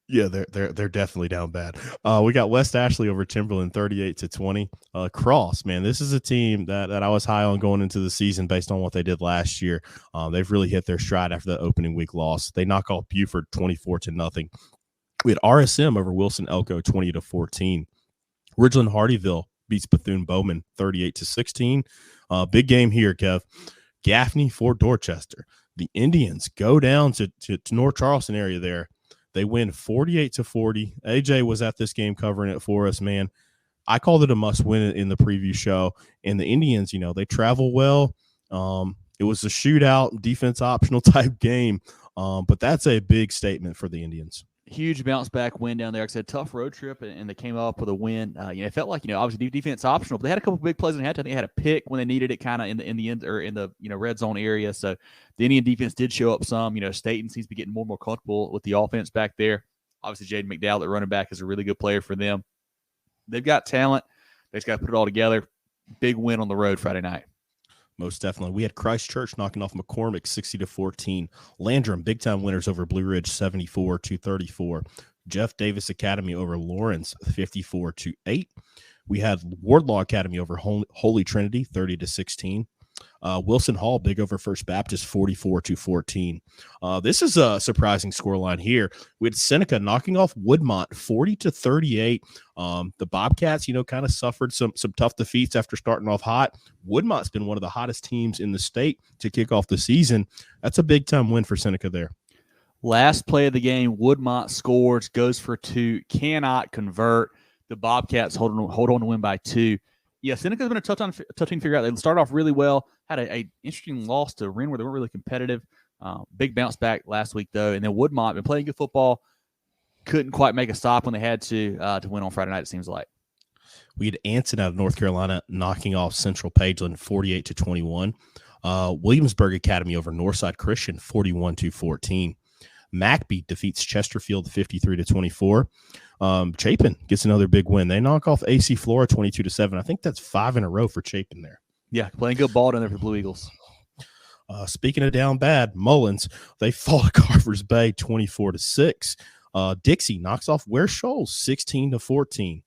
Yeah, they're definitely down bad. We got West Ashley over Timberland 38-20. Cross, man, this is a team that I was high on going into the season based on what they did last year. They've really hit their stride after the opening week loss. They knock off Buford 24-0. We had RSM over Wilson Elko 20-14. Ridgeland Hardyville beats Bethune-Bowman 38-16. Big game here, Kev. Gaffney for Dorchester. The Indians go down to North Charleston area there. They win 48-40. AJ was at this game covering it for us, man. I called it a must-win in the preview show. And the Indians, they travel well. It was a shootout, defense optional type game. But that's a big statement for the Indians. Huge bounce back win down there. Like I said, tough road trip, and they came up with a win. It felt like obviously defense optional, but they had a couple big plays in the halftime. They had a pick when they needed it, kind of in the end or in the red zone area. So the Indian defense did show up some. Staten seems to be getting more and more comfortable with the offense back there. Obviously, Jaden McDowell at running back is a really good player for them. They've got talent. They just got to put it all together. Big win on the road Friday night. Most definitely. We had Christ Church knocking off McCormick 60-14. Landrum, big-time winners over Blue Ridge 74-34. Jeff Davis Academy over Lawrence 54-8. We had Wardlaw Academy over Holy Trinity 30-16. Wilson Hall, big over First Baptist, 44-14. This is a surprising scoreline here. We had Seneca knocking off Woodmont, 40-38. The Bobcats, kind of suffered some tough defeats after starting off hot. Woodmont's been one of the hottest teams in the state to kick off the season. That's a big-time win for Seneca there. Last play of the game, Woodmont scores, goes for 2, cannot convert. The Bobcats hold on to win by 2. Yeah, Seneca's been a tough team to figure out. They started off really well, had a interesting loss to Wren where they weren't really competitive. Big bounce back last week, though. And then Woodmont been playing good football, couldn't quite make a stop when they had to win on Friday night, it seems like. We had Anson out of North Carolina knocking off Central Pageland 48-21. Williamsburg Academy over Northside Christian 41-14. McBee defeats Chesterfield 53-24. Chapin gets another big win. They knock off AC Flora 22-7. I think that's 5 in a row for Chapin there. Yeah, playing good ball down there for the Blue Eagles. Speaking of down bad, Mullins, they fall to Carver's Bay 24-6. Dixie knocks off Ware Shoals 16-14.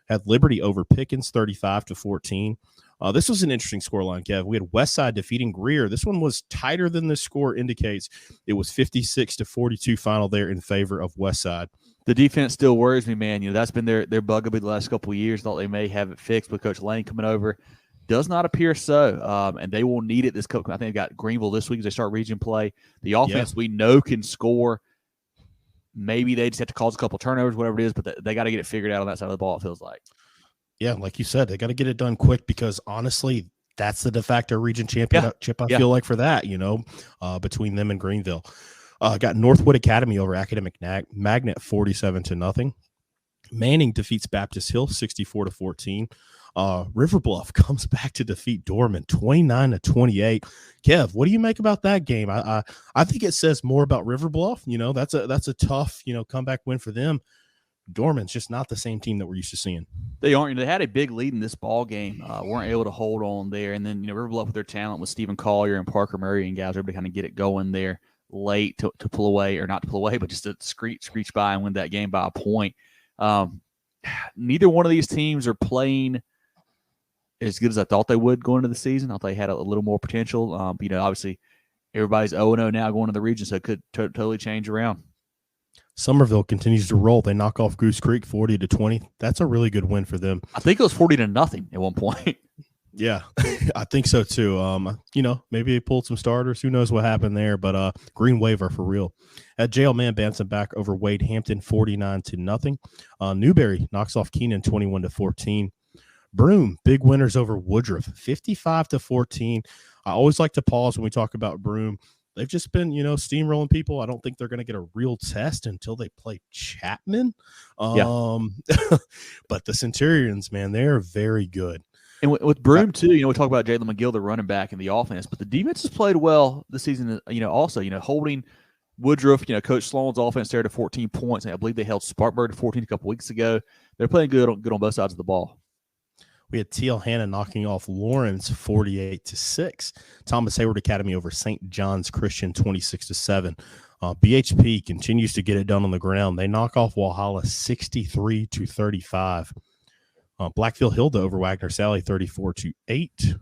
Had Liberty over Pickens 35-14. This was an interesting scoreline, Kev. We had Westside defeating Greer. This one was tighter than the score indicates. It was 56-42 final there in favor of Westside. The defense still worries me, man. That's been their bugaboo the last couple of years. Thought they may have it fixed with Coach Lane coming over. Does not appear so, and they will need it this couple. I think they've got Greenville this week as they start region play. The offense we know can score. Maybe they just have to cause a couple turnovers, whatever it is, but they got to get it figured out on that side of the ball, it feels like. Yeah, like you said, they got to get it done quick because, honestly, that's the de facto region championship, I feel like, for that, between them and Greenville. Got Northwood Academy over Academic Magnet 47-0. Manning defeats Baptist Hill 64-14. River Bluff comes back to defeat Dorman 29-28. Kev, what do you make about that game? I think it says more about River Bluff. That's a tough, comeback win for them. Dorman's just not the same team that we're used to seeing. They aren't. They had a big lead in this ball game. Weren't able to hold on there. And then, River Bluff with their talent with Stephen Collier and Parker Murray and guys, everybody kind of get it going there late to pull away, or not to pull away, but just to screech by and win that game by a point. Neither one of these teams are playing as good as I thought they would going into the season. I thought they had a little more potential. Obviously everybody's 0-0 now going to the region, so it could totally change around. Somerville continues to roll. They knock off Goose Creek 40-20. That's a really good win for them. I think it was 40-0 at one point. Yeah, I think so too. Maybe they pulled some starters. Who knows what happened there? But Green Wave are for real. At Jail Man bouncing back over Wade Hampton 49-0. Newberry knocks off Keenan 21-14. Broome, big winners over Woodruff 55-14. I always like to pause when we talk about Broome. They've just been, steamrolling people. I don't think they're going to get a real test until they play Chapman. But the Centurions, man, they're very good. And with Broome, too, we talk about Jalen McGill, the running back, and the offense, but the defense has played well this season, also, holding Woodruff, Coach Sloan's offense there to 14 points. And I believe they held Spartanburg to 14 a couple weeks ago. They're playing good on both sides of the ball. We had T.L. Hanna knocking off Lawrence 48-6. Thomas Hayward Academy over St. John's Christian 26-7. BHP continues to get it done on the ground. They knock off Walhalla 63-35. Blackville Hilda over Wagner Sally 34-8.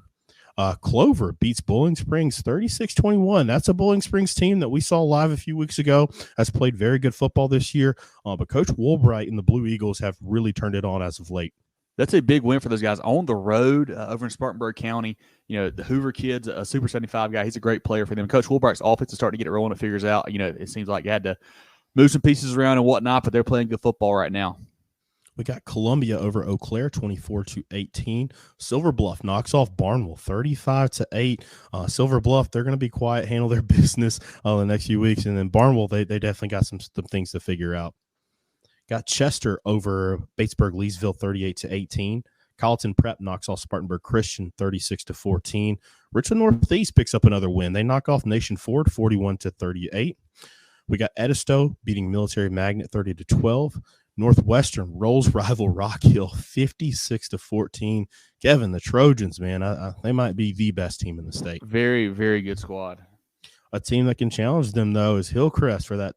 Clover beats Bowling Springs 36-21. That's a Bowling Springs team that we saw live a few weeks ago. Has played very good football this year. But Coach Woolbright and the Blue Eagles have really turned it on as of late. That's a big win for those guys on the road over in Spartanburg County. The Hoover kid's a Super 75 guy. He's a great player for them. Coach Woolbright's offense is starting to get it rolling. It figures out, it seems like you had to move some pieces around and whatnot, but they're playing good football right now. We got Columbia over Eau Claire 24-18. Silver Bluff knocks off Barnwell 35-8. Silver Bluff, they're going to be quiet, handle their business the next few weeks. And then Barnwell, they definitely got some things to figure out. Got Chester over Batesburg Leesville 38-18. Colleton Prep knocks off Spartanburg Christian 36-14. Richland Northeast picks up another win. They knock off Nation Ford 41-38. We got Edisto beating Military Magnet 30-12. Northwestern rolls rival Rock Hill 56-14. Kevin, the Trojans, man, they might be the best team in the state. Very, very good squad. A team that can challenge them though is Hillcrest for that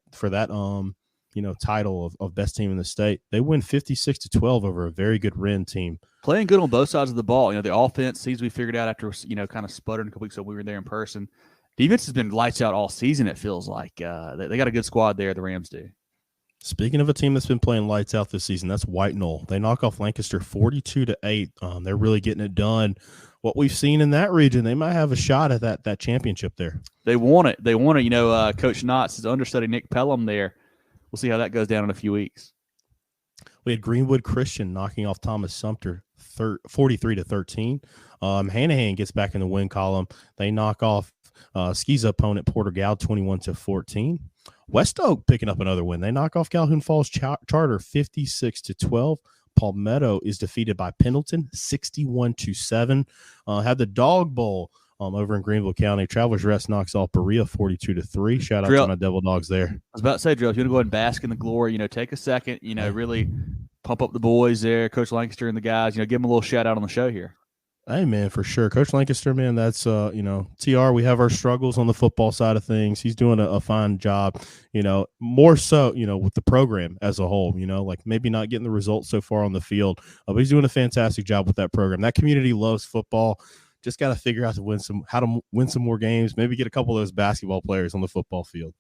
title of best team in the state. They win 56-12 over a very good Wren team. Playing good on both sides of the ball. The offense seems to be figured out after, kind of sputtering a couple weeks ago. We were there in person. Defense has been lights out all season, it feels like. They got a good squad there, the Rams do. Speaking of a team that's been playing lights out this season, that's White Knoll. They knock off Lancaster 42-8. They're really getting it done. What we've seen in that region, they might have a shot at that championship there. They want it. Coach Knotts is understudy Nick Pelham there. We'll see how that goes down in a few weeks. We had Greenwood Christian knocking off Thomas Sumter 43-13. Hanahan gets back in the win column. They knock off Ski's opponent Porter Gow 21-14. West Oak picking up another win. They knock off Calhoun Falls Charter 56-12. Palmetto is defeated by Pendleton 61-7. Had the Dog Bowl over in Greenville County. Travelers Rest knocks off Berea 42-3. Shout out to my Devil Dogs there. I was about to say, Jerel, if you want to go ahead and bask in the glory, take a second, really pump up the boys there, Coach Lancaster and the guys, give them a little shout out on the show here. Hey, man, for sure. Coach Lancaster, man, that's, TR, we have our struggles on the football side of things. He's doing a fine job, more so, with the program as a whole, like maybe not getting the results so far on the field, but he's doing a fantastic job with that program. That community loves football. Just got to figure out how to win some more games, maybe get a couple of those basketball players on the football field.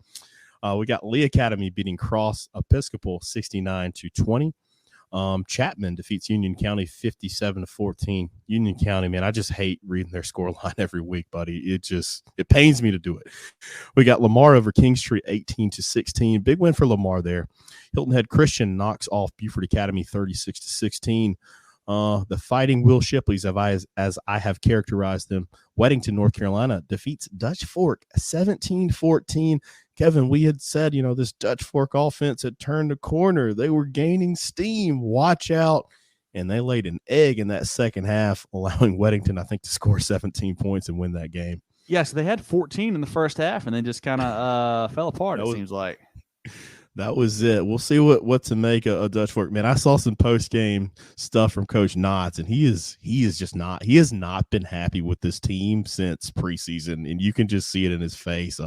We got Lee Academy beating Cross Episcopal 69-20. Chapman defeats Union County 57-14. Union County, man, I just hate reading their score line every week, buddy. It pains me to do it. We got Lamar over Kingstree 18-16. Big win for Lamar there. Hilton Head Christian knocks off Buford Academy 36-16. The Fighting Will Shipleys, as I have characterized them, Weddington, North Carolina, defeats Dutch Fork 17-14. Kevin, we had said, this Dutch Fork offense had turned a corner. They were gaining steam. Watch out. And they laid an egg in that second half, allowing Weddington, I think, to score 17 points and win that game. Yeah, so they had 14 in the first half and then just kind of fell apart, seems like. That was it. We'll see what to make of Dutch Fork. Man, I saw some post-game stuff from Coach Knotts, and he has not been happy with this team since preseason, and you can just see it in his face.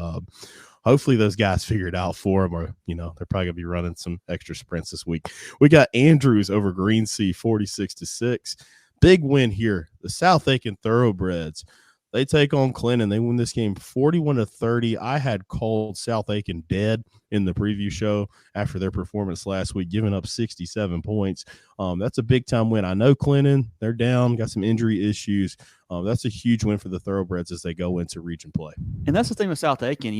Hopefully those guys figure it out for him, or, they're probably going to be running some extra sprints this week. We got Andrews over Green Sea 46-6. Big win here. The South Aiken Thoroughbreds. They take on Clinton. They win this game 41-30. I had called South Aiken dead in the preview show after their performance last week, giving up 67 points. That's a big-time win. I know Clinton, they're down, got some injury issues. That's a huge win for the Thoroughbreds as they go into region play. And that's the thing with South Aiken.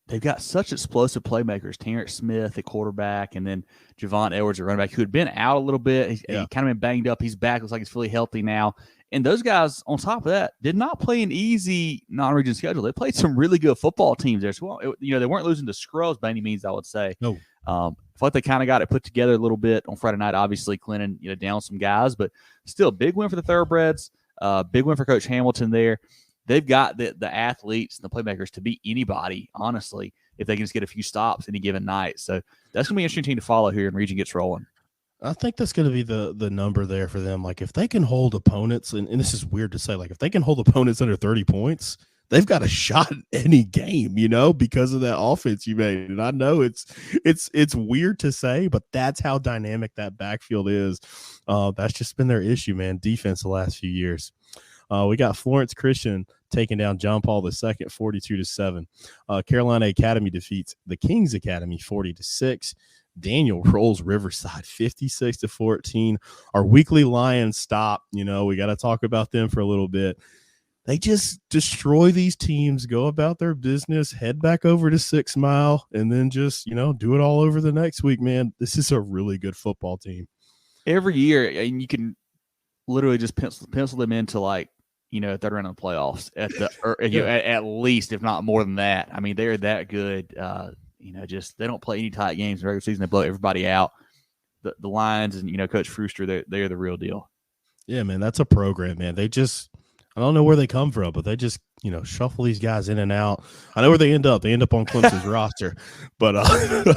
They've got such explosive playmakers. Terrence Smith at quarterback, and then Javon Edwards at running back, who had been out a little bit. He kind of been banged up. He's back. Looks like he's fully healthy now. And those guys, on top of that, did not play an easy non-region schedule. They played some really good football teams there as well. They weren't losing to Scrubs by any means, I would say. No. I thought they kind of got it put together a little bit on Friday night. Obviously, Clinton, down some guys, but still big win for the Thoroughbreds. Big win for Coach Hamilton there. They've got the athletes and the playmakers to beat anybody, honestly, if they can just get a few stops any given night. So that's going to be an interesting team to follow here, and region gets rolling. I think that's going to be the number there for them. Like, if they can hold opponents, and this is weird to say, like, if they can hold opponents under 30 points, they've got a shot at any game, because of that offense you made. And I know it's weird to say, but that's how dynamic that backfield is. That's just been their issue, man. Defense the last few years. We got Florence Christian taking down John Paul II 42-7. Carolina Academy defeats the Kings Academy 40-6. Daniel rolls Riverside 56-14. Our weekly Lions stop. We got to talk about them for a little bit. They just destroy these teams, go about their business, head back over to 6 Mile, and then just, do it all over the next week, man. This is a really good football team. Every year, and you can literally just pencil them into, like, third round of the playoffs at least, if not more than that. I mean, they're that good. Just they don't play any tight games in the regular season. They blow everybody out. The Lions and, Coach Frooster, they're the real deal. Yeah, man, that's a program, man. They just – I don't know where they come from, but they just, shuffle these guys in and out. I know where they end up. They end up on Clemson's roster. But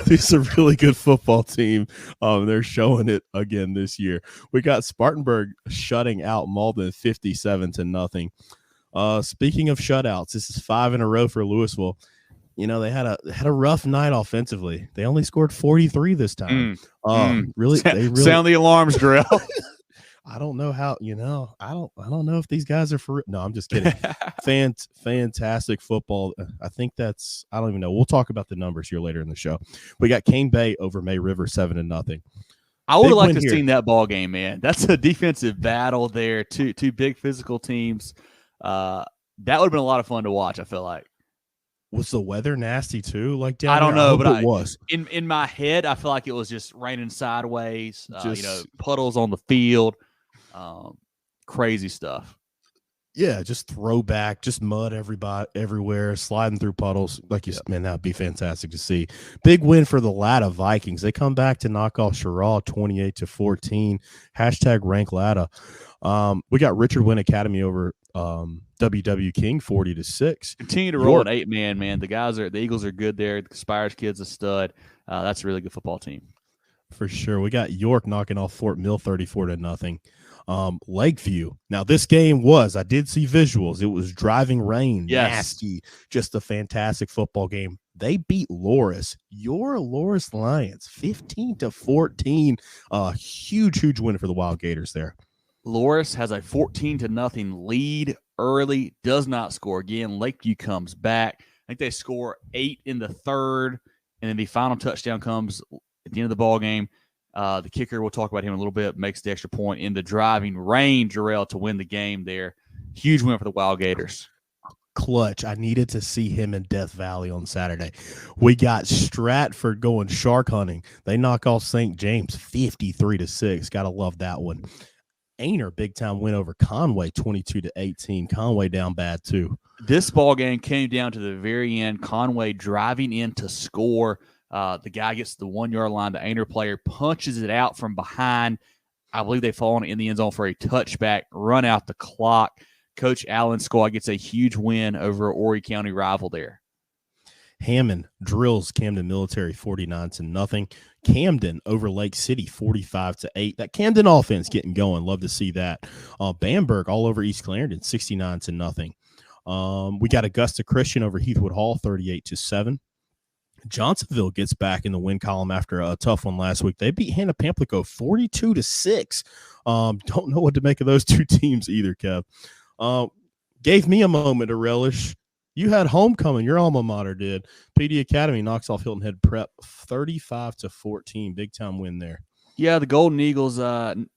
it's a really good football team. They're showing it again this year. We got Spartanburg shutting out Malden 57-0. Speaking of shutouts, this is 5 in a row for Louisville. they had a rough night offensively. They only scored 43 this time. Really, they really sound the alarms, Jerel. I don't know how, I don't know if these guys are for. No, I'm just kidding. Fantastic football. I think I don't even know. We'll talk about the numbers here later in the show. We got Cane Bay over May River 7-0. I would have liked to have seen that ball game, man. That's a defensive battle there. Two big physical teams. That would have been a lot of fun to watch, I feel like. Was the weather nasty too? Like down I don't there? know, but it was. In my head, I feel like it was just raining sideways. Puddles on the field, crazy stuff. Yeah, just throwback, just mud everywhere, sliding through puddles. Like you said, man, that would be fantastic to see. Big win for the Latta Vikings. They come back to knock off Jerel 28-14. #rank Latta. We got Richard Wynn Academy over WW King 40-6. Continue to roll an 8-man, the Eagles are good there. The Spires kid's a stud. That's a really good football team. For sure. We got York knocking off Fort Mill 34-0. Lakeview. Now this game I did see visuals. It was driving rain, nasty, just a fantastic football game. They beat Loris, your Loris Lions, 15-14. Huge win for the Wild Gators there. Loris has a 14-0 lead early, does not score again. Lakeview comes back. I think they score 8 in the third, and then the final touchdown comes at the end of the ball game. The kicker, we'll talk about him in a little bit, makes the extra point in the driving rain, Jerel, to win the game there. Huge win for the Wild Gators. Clutch. I needed to see him in Death Valley on Saturday. We got Stratford going shark hunting. They knock off St. James 53-6. Got to love that one. Ainer, big-time win over Conway 22-18. Conway down bad, too. This ball game came down to the very end. Conway driving in to score. The guy gets to the 1-yard line. The Ainer player punches it out from behind. I believe they fall in the end zone for a touchback, run out the clock. Coach Allen's squad gets a huge win over Horry County rival there. Hammond drills Camden Military 49-0. Camden over Lake City 45-8. That Camden offense getting going. Love to see that. Bamberg all over East Clarendon 69-0. We got Augusta Christian over Heathwood Hall 38-7. Johnsonville gets back in the win column after a tough one last week. They beat Hannah Pamplico 42-6. Don't know what to make of those two teams either, Kev. Gave me a moment to relish. You had homecoming. Your alma mater did. PD Academy knocks off Hilton Head Prep 35-14. Big time win there. Yeah, the Golden Eagles,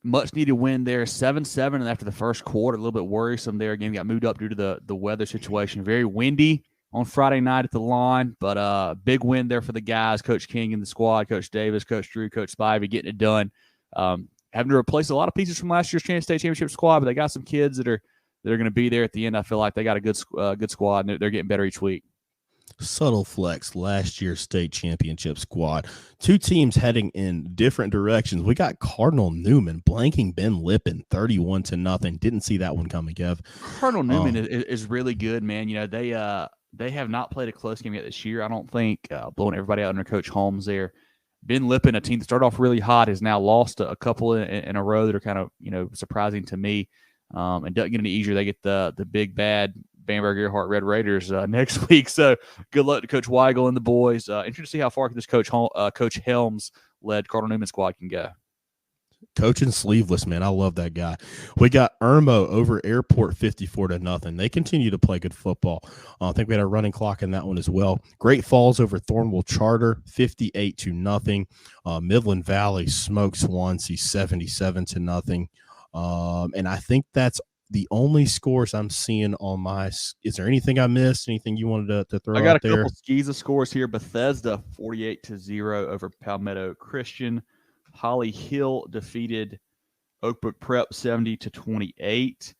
much needed win there, 7-7, and after the first quarter, a little bit worrisome there. Game got moved up due to the weather situation. Very windy on Friday night at the lawn, but big win there for the guys. Coach King and the squad, Coach Davis, Coach Drew, Coach Spivey getting it done. Having to replace a lot of pieces from last year's State Championship squad, but they got some kids that are going to be there at the end. I feel like they got a good squad, and they're getting better each week. Subtle flex, last year's state championship squad. Two teams heading in different directions. We got Cardinal Newman blanking Ben Lippin 31-0. Didn't see that one coming, Kev. Cardinal Newman is really good, man. You know, they have not played a close game yet this year, I don't think, blowing everybody out under Coach Holmes there. Ben Lippin, a team that started off really hot, has now lost a couple in a row that are kind of, surprising to me. And doesn't get any easier. They get the big bad Bamberg Earhart Red Raiders next week. So good luck to Coach Weigel and the boys. Interesting to see how far this Coach Helms led Cardinal Newman squad can go. Coaching sleeveless, man. I love that guy. We got Irmo over Airport 54-0. They continue to play good football. I think we had a running clock in that one as well. Great Falls over Thornwell Charter 58-0. Midland Valley smokes Swansea 77-0. And I think that's the only scores I'm seeing on my. Is there anything I missed? Anything you wanted to throw out there? I got a couple SCSA scores here. Bethesda 48-0 over Palmetto Christian. Holly Hill defeated Oakbrook Prep 70-28.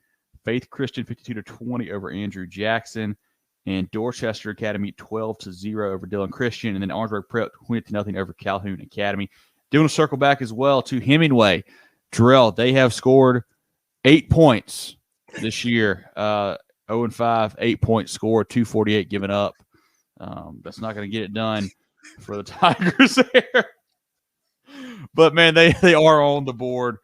Faith Christian 52-20 over Andrew Jackson. And Dorchester Academy 12-0 over Dillon Christian. And then Orangeburg Prep 20-0 over Calhoun Academy. Doing a circle back as well to Hemingway. Jerel, they have scored 8 points this year. 0-5, 8 points scored, 248 given up. That's not going to get it done for the Tigers there. But, man, they are on the board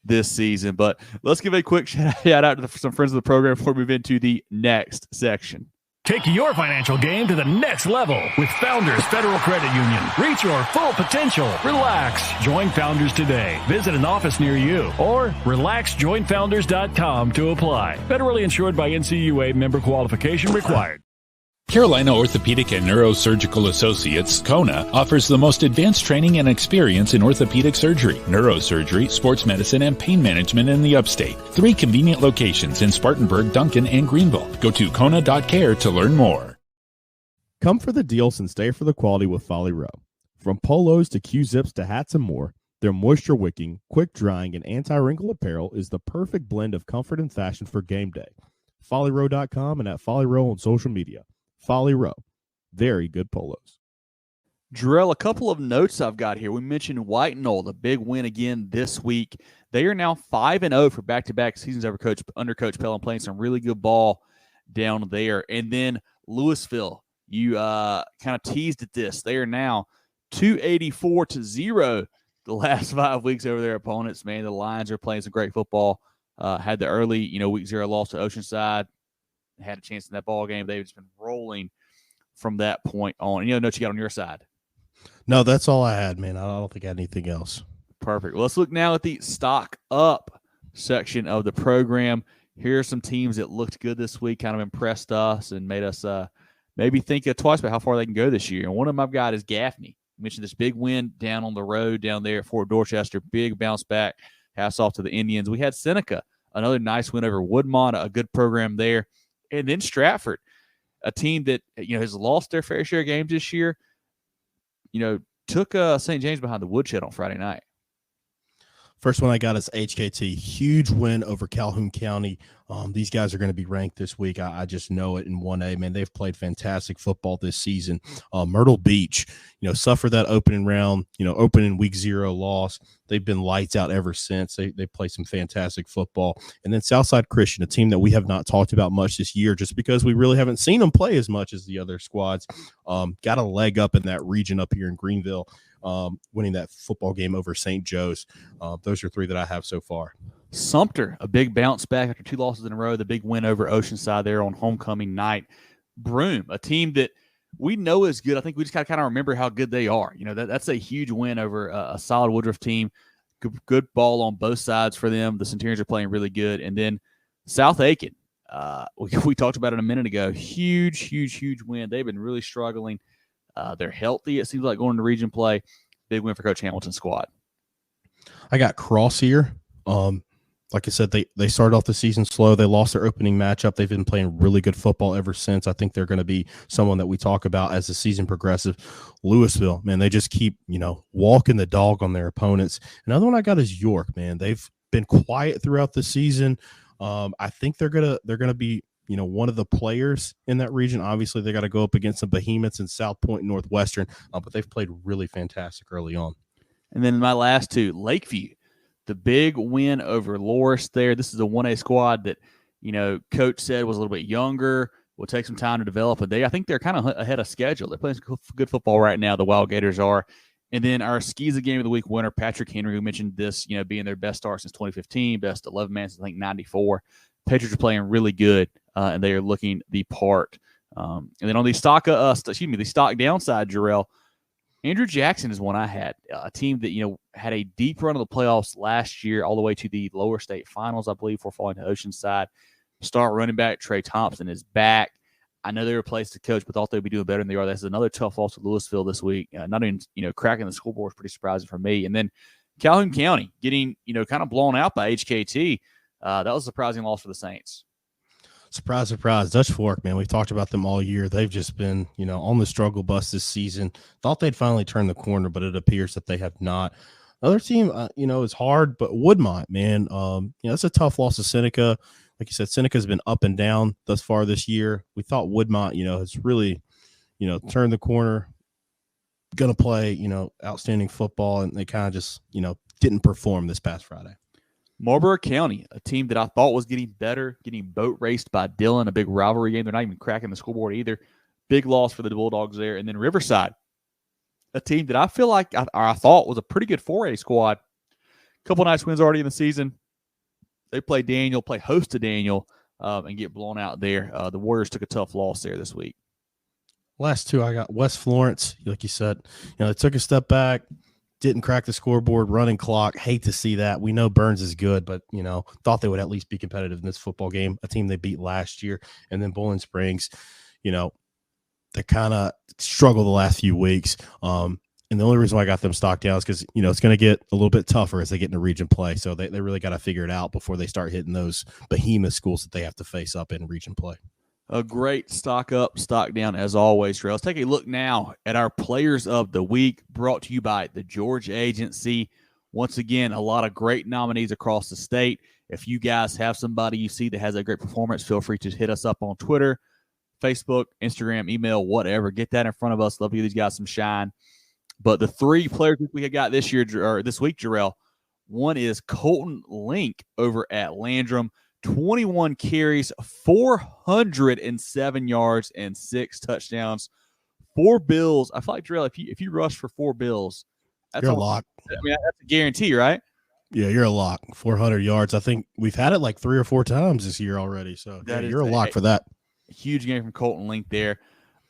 this season. But let's give a quick shout out to some friends of the program before we move into the next section. Take your financial game to the next level with Founders Federal Credit Union. Reach your full potential. Relax. Join Founders today. Visit an office near you or relaxjoinfounders.com to apply. Federally insured by NCUA, member qualification required. Carolina Orthopedic and Neurosurgical Associates, KONA, offers the most advanced training and experience in orthopedic surgery, neurosurgery, sports medicine, and pain management in the upstate. 3 convenient locations in Spartanburg, Duncan, and Greenville. Go to kona.care to learn more. Come for the deals and stay for the quality with Folly Row. From polos to Q-zips to hats and more, their moisture-wicking, quick-drying, and anti-wrinkle apparel is the perfect blend of comfort and fashion for game day. FollyRow.com and at Folly Row on social media. Folly Row, very good polos. Jerel, a couple of notes I've got here. We mentioned White Knoll, the big win again this week. They are now 5-0 for back-to-back seasons under Coach Pellin, playing some really good ball down there. And then Louisville, you kind of teased at this. They are now 284-0 the last 5 weeks over their opponents. Man, the Lions are playing some great football. Had the early, week 0 loss to Oceanside. Had a chance in that ball game. They've just been rolling from that point on. And note you got on your side. No, that's all I had, man. I don't think I had anything else. Perfect. Well, let's look now at the stock up section of the program. Here are some teams that looked good this week, kind of impressed us and made us maybe think twice about how far they can go this year. And one of them I've got is Gaffney. I mentioned this big win down on the road down there at Fort Dorchester. Big bounce back. Hats off to the Indians. We had Seneca, another nice win over Woodmont, a good program there. And then Stratford, a team that has lost their fair share of games this year, took St. James behind the woodshed on Friday night. First one I got is HKT. Huge win over Calhoun County. These guys are going to be ranked this week. I just know it in 1A. Man, they've played fantastic football this season. Myrtle Beach, suffered that opening round, opening week 0 loss. They've been lights out ever since. They play some fantastic football. And then Southside Christian, a team that we have not talked about much this year just because we really haven't seen them play as much as the other squads. Got a leg up in that region up here in Greenville, winning that football game over St. Joe's. Those are 3 that I have so far. Sumter, a big bounce back after 2 losses in a row, the big win over Oceanside there on homecoming night. Broome, a team that we know is good. I think we just got to kind of remember how good they are. That's a huge win over a solid Woodruff team. Good ball on both sides for them. The Centurions are playing really good. And then South Aiken, we talked about it a minute ago. Huge win. They've been really struggling. They're healthy. It seems like going to region play. Big win for Coach Hamilton's squad. I got Cross here. Like I said, they started off the season slow. They lost their opening matchup. They've been playing really good football ever since. I think they're going to be someone that we talk about as the season progresses. Louisville, man, they just keep, walking the dog on their opponents. Another one I got is York, man. They've been quiet throughout the season. I think they're gonna be, one of the players in that region. Obviously, they got to go up against some behemoths in South Point, Northwestern, but they've played really fantastic early on. And then my last 2, Lakeview. The big win over Loris there. This is a 1A squad that, Coach said was a little bit younger, will take some time to develop. I think they're kind of ahead of schedule. They're playing some good football right now, the Wild Gators are. And then our Skeeza Game of the Week winner, Patrick Henry, who mentioned this, being their best start since 2015, best 11-man since, I think, 94. Patriots are playing really good, and they are looking the part. And then on the stock downside, Jerel, Andrew Jackson is one I had, a team that, had a deep run of the playoffs last year, all the way to the lower state finals, I believe, before falling to Oceanside. Star running back Trey Thompson is back. I know they replaced the coach, but thought they'd be doing better than they are. That's another tough loss to Louisville this week. Not even, cracking the scoreboard is pretty surprising for me. And then Calhoun County getting, kind of blown out by HKT. That was a surprising loss for the Saints. Surprise, surprise. Dutch Fork, man, we've talked about them all year. They've just been, on the struggle bus this season. Thought they'd finally turn the corner, but it appears that they have not. Another team, is hard, but Woodmont, man, it's a tough loss to Seneca. Like you said, Seneca's been up and down thus far this year. We thought Woodmont, has really, turned the corner, going to play, outstanding football, and they kind of just, didn't perform this past Friday. Marlboro County, a team that I thought was getting better, getting boat raced by Dillon, a big rivalry game. They're not even cracking the scoreboard either. Big loss for the Bulldogs there. And then Riverside, a team that I feel like I thought was a pretty good 4A squad. Couple nice wins already in the season. They play host to Daniel and get blown out there. The Warriors took a tough loss there this week. Last two, I got West Florence. Like you said, they took a step back, didn't crack the scoreboard, running clock. Hate to see that. We know Burns is good, but, thought they would at least be competitive in this football game, a team they beat last year. And then Bowling Springs, they kind of struggled the last few weeks. And the only reason why I got them stocked down is because, it's going to get a little bit tougher as they get into region play. So they really got to figure it out before they start hitting those behemoth schools that they have to face up in region play. A great stock up, stock down as always, Jerel. Let's take a look now at our players of the week, brought to you by the Georgia Agency. Once again, a lot of great nominees across the state. If you guys have somebody you see that has a great performance, feel free to hit us up on Twitter, Facebook, Instagram, email, whatever. Get that in front of us. Love to give these guys some shine. But the three players we have got this year or this week, Jerel, one is Colton Link over at Landrum. 21 carries, 407 yards, and 6 touchdowns. 4 bills. I feel like, Jerel, if you rush for 4 bills, that's you're a lock. I mean, that's a guarantee, right? Yeah, you're a lock. 400 yards. I think we've had it like 3 or 4 times this year already. So you're a lock for that. Huge game from Colton Link there.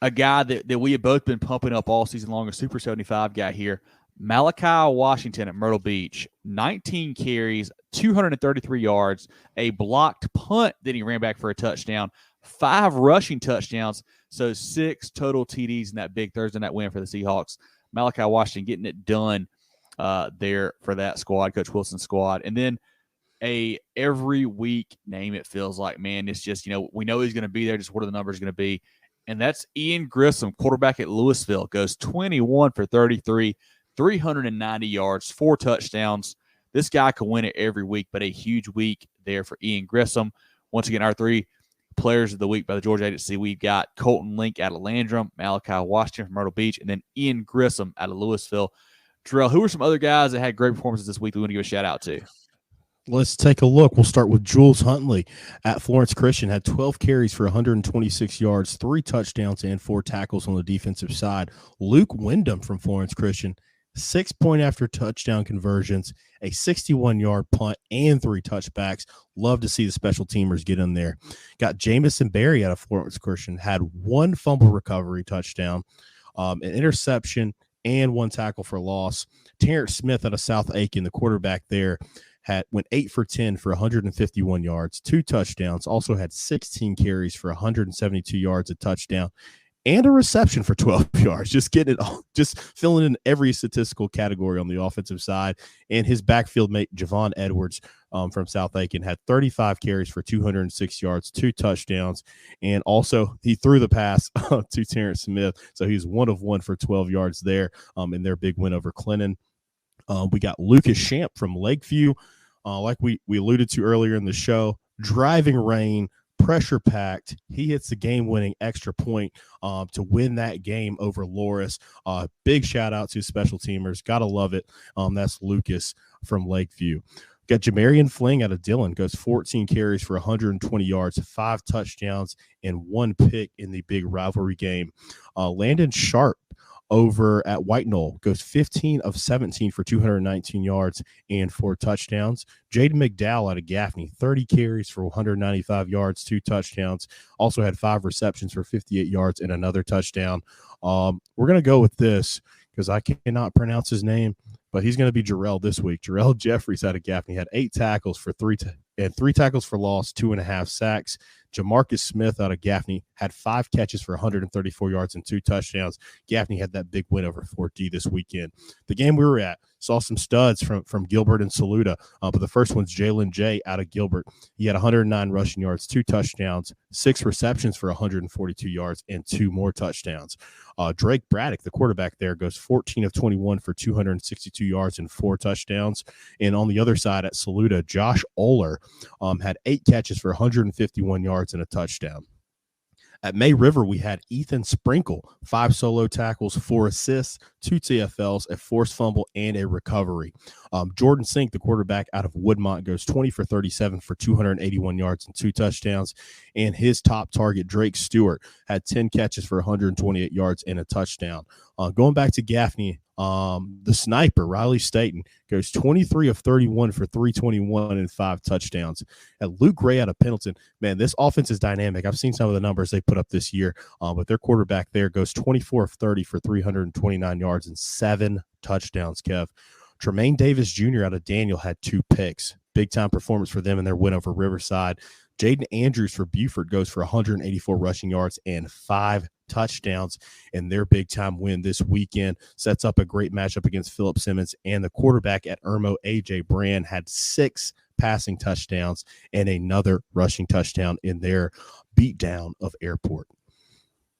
A guy that we have both been pumping up all season long, a Super 75 guy here. Malachi Washington at Myrtle Beach, 19 carries, 233 yards, a blocked punt that he ran back for a touchdown, 5 rushing touchdowns, so 6 total TDs in that big Thursday night win for the Seahawks. Malachi Washington getting it done there for that squad, Coach Wilson's squad. And then a every week name, it feels like, man, it's just, we know he's going to be there, just what are the numbers going to be? And that's Ian Grissom, quarterback at Louisville, goes 21 for 33, 390 yards, 4 touchdowns. This guy can win it every week, but a huge week there for Ian Grissom. Once again, our 3 players of the week by the Georgia Agency, we've got Colton Link out of Landrum, Malachi Washington from Myrtle Beach, and then Ian Grissom out of Louisville. Jerel, who are some other guys that had great performances this week that we want to give a shout-out to? Let's take a look. We'll start with Jules Huntley at Florence Christian. Had 12 carries for 126 yards, 3 touchdowns, and 4 tackles on the defensive side. Luke Wyndham from Florence Christian, 6-point after touchdown conversions, a 61-yard punt, and 3 touchbacks. Love to see the special teamers get in there. Got Jamison Berry out of Florence Christian, had 1 fumble recovery touchdown, an interception, and 1 tackle for loss. Terrence Smith out of South Aiken, the quarterback there, went 8 for 10 for 151 yards, 2 touchdowns, also had 16 carries for 172 yards, a touchdown, and a reception for 12 yards. Just getting it all, just filling in every statistical category on the offensive side. And his backfield mate, Javon Edwards from South Aiken, had 35 carries for 206 yards, 2 touchdowns, and also he threw the pass to Terrence Smith. So he's 1 of 1 for 12 yards there in their big win over Clinton. We got Lucas Champ from Lakeview. Like we alluded to earlier in the show, driving rain, pressure packed. He hits the game-winning extra point to win that game over Loris. Big shout-out to special teamers. Got to love it. That's Lucas from Lakeview. Got Jamarian Fling out of Dillon. Goes 14 carries for 120 yards, 5 touchdowns, and 1 pick in the big rivalry game. Landon Sharp over at White Knoll goes 15 of 17 for 219 yards and 4 touchdowns. Jaden McDowell out of Gaffney, 30 carries for 195 yards, 2 touchdowns. Also had 5 receptions for 58 yards and another touchdown. We're going to go with this because I cannot pronounce his name, but he's going to be Jerel this week. Jerel Jeffries out of Gaffney had 8 tackles for 3 tackles for loss, 2.5 sacks. Jamarcus Smith out of Gaffney had 5 catches for 134 yards and 2 touchdowns. Gaffney had that big win over Fort D this weekend. The game we were at saw some studs from Gilbert and Saluda, but the first one's Jalen J out of Gilbert. He had 109 rushing yards, 2 touchdowns, 6 receptions for 142 yards, and 2 more touchdowns. Drake Braddock, the quarterback there, goes 14 of 21 for 262 yards and 4 touchdowns. And on the other side at Saluda, Josh Oler had 8 catches for 151 yards and a touchdown. At May River, we had Ethan Sprinkle, 5 solo tackles, 4 assists, 2 TFLs, a forced fumble, and a recovery. Jordan Sink, the quarterback out of Woodmont, goes 20 for 37 for 281 yards and 2 touchdowns. And his top target, Drake Stewart, had 10 catches for 128 yards and a touchdown. Going back to Gaffney, The sniper, Riley Staten, goes 23 of 31 for 321 and 5 touchdowns. And Luke Gray out of Pendleton, man, this offense is dynamic. I've seen some of the numbers they put up this year, but their quarterback there goes 24 of 30 for 329 yards and 7 touchdowns, Kev. Tremaine Davis Jr. out of Daniel had 2 picks. Big-time performance for them in their win over Riverside. Jaden Andrews for Buford goes for 184 rushing yards and 5 touchdowns in their big-time win this weekend. Sets up a great matchup against Phillip Simmons, and the quarterback at Irmo, A.J. Brand, had 6 passing touchdowns and another rushing touchdown in their beatdown of Airport.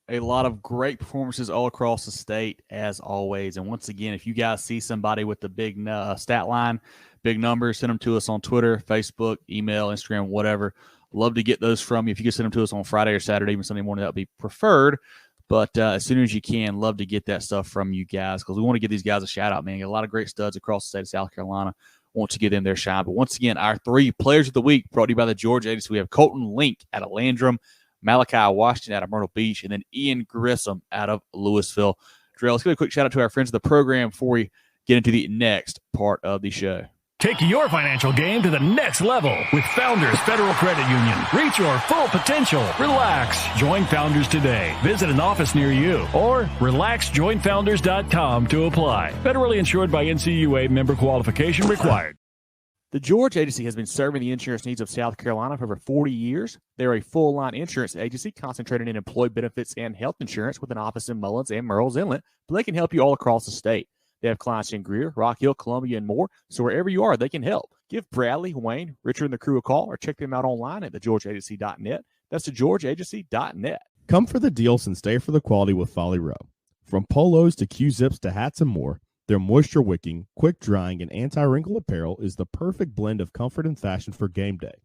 A lot of great performances all across the state, as always. And once again, if you guys see somebody with the big stat line, big numbers, send them to us on Twitter, Facebook, email, Instagram, whatever. Love to get those from you. If you could send them to us on Friday or Saturday, even Sunday morning, that would be preferred. But as soon as you can, love to get that stuff from you guys, because we want to give these guys a shout-out, man. Got a lot of great studs across the state of South Carolina. Want to give them their shine. But once again, our 3 players of the week brought to you by the Georgia Agency. We have Colton Link out of Landrum, Malachi Washington out of Myrtle Beach, and then Ian Grissom out of Louisville. Jerel, let's give a quick shout-out to our friends of the program before we get into the next part of the show. Take your financial game to the next level with Founders Federal Credit Union. Reach your full potential. Relax. Join Founders today. Visit an office near you or relaxjoinfounders.com to apply. Federally insured by NCUA, member qualification required. The Georgia Agency has been serving the insurance needs of South Carolina for over 40 years. They're a full-line insurance agency concentrated in employee benefits and health insurance with an office in Mullins and Murrells Inlet, but they can help you all across the state. They have clients in Greer, Rock Hill, Columbia, and more, so wherever you are, they can help. Give Bradley, Wayne, Richard, and the crew a call or check them out online at thegeorgiaagency.net. That's thegeorgiaagency.net. Come for the deals and stay for the quality with Folly Row. From polos to Q-zips to hats and more, their moisture-wicking, quick-drying, and anti-wrinkle apparel is the perfect blend of comfort and fashion for game day.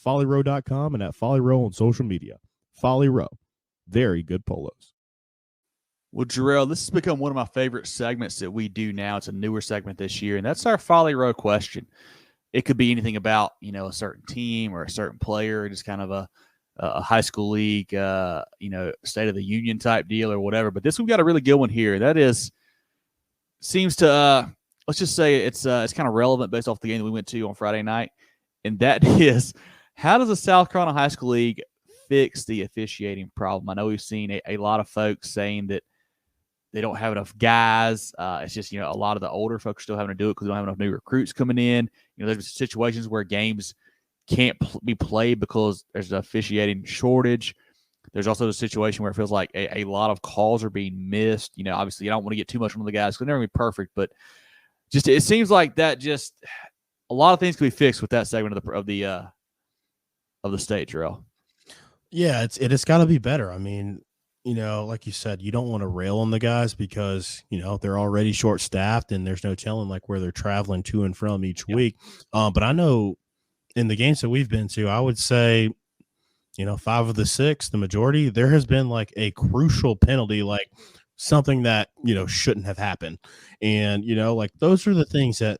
FollyRow.com and at Folly Row on social media. Folly Row. Very good polos. Well, Jerel, this has become one of my favorite segments that we do now. It's a newer segment this year, and that's our Folly Row question. It could be anything about, a certain team or a certain player, just kind of a high school league, State of the Union type deal or whatever. But this, we've got a really good one here. That seems to, let's just say it's kind of relevant based off the game that we went to on Friday night, and that is, how does the South Carolina High School League fix the officiating problem? I know we've seen a lot of folks saying that they don't have enough guys. It's just, a lot of the older folks are still having to do it because they don't have enough new recruits coming in. There's situations where games can't be played because there's an officiating shortage. There's also the situation where it feels like a lot of calls are being missed. Obviously, you don't want to get too much from the guys because they're never going to be perfect, but just it seems like that just a lot of things can be fixed with that segment of the state, Jerel. Yeah, it's got to be better. I mean, like you said, you don't want to rail on the guys because, they're already short-staffed and there's no telling where they're traveling to and from each week. But I know in the games that we've been to, I would say, 5 of the 6, the majority, there has been a crucial penalty, something that, shouldn't have happened. And, those are the things that,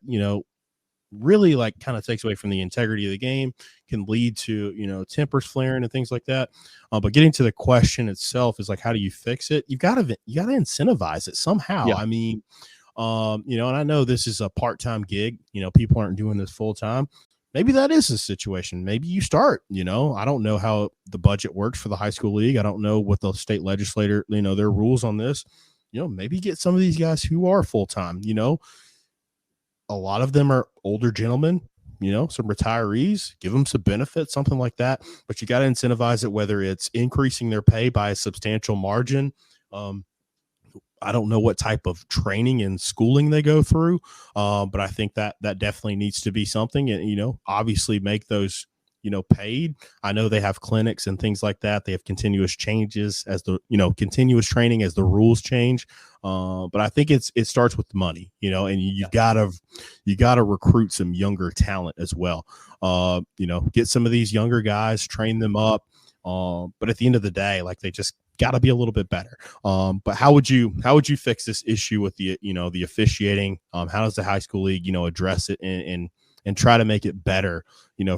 really kind of takes away from the integrity of the game, can lead to, tempers flaring and things like that. But getting to the question itself is how do you fix it? You got to incentivize it somehow. Yeah. I mean, and I know this is a part-time gig, people aren't doing this full time. Maybe that is the situation. Maybe you start, I don't know how the budget works for the high school league. I don't know what the state legislator, their rules on this, maybe get some of these guys who are full-time, a lot of them are older gentlemen, some retirees, give them some benefits, something like that. But you got to incentivize it, whether it's increasing their pay by a substantial margin. I don't know what type of training and schooling they go through, but I think that definitely needs to be something. And, obviously make those, paid. I know they have clinics and things like that. They have continuous changes as the, continuous training as the rules change. But I think it starts with money, and you gotta recruit some younger talent as well. Get some of these younger guys, train them up. But at the end of the day, they just got to be a little bit better. But how would you fix this issue with the, the officiating? How does the high school league, address it and try to make it better,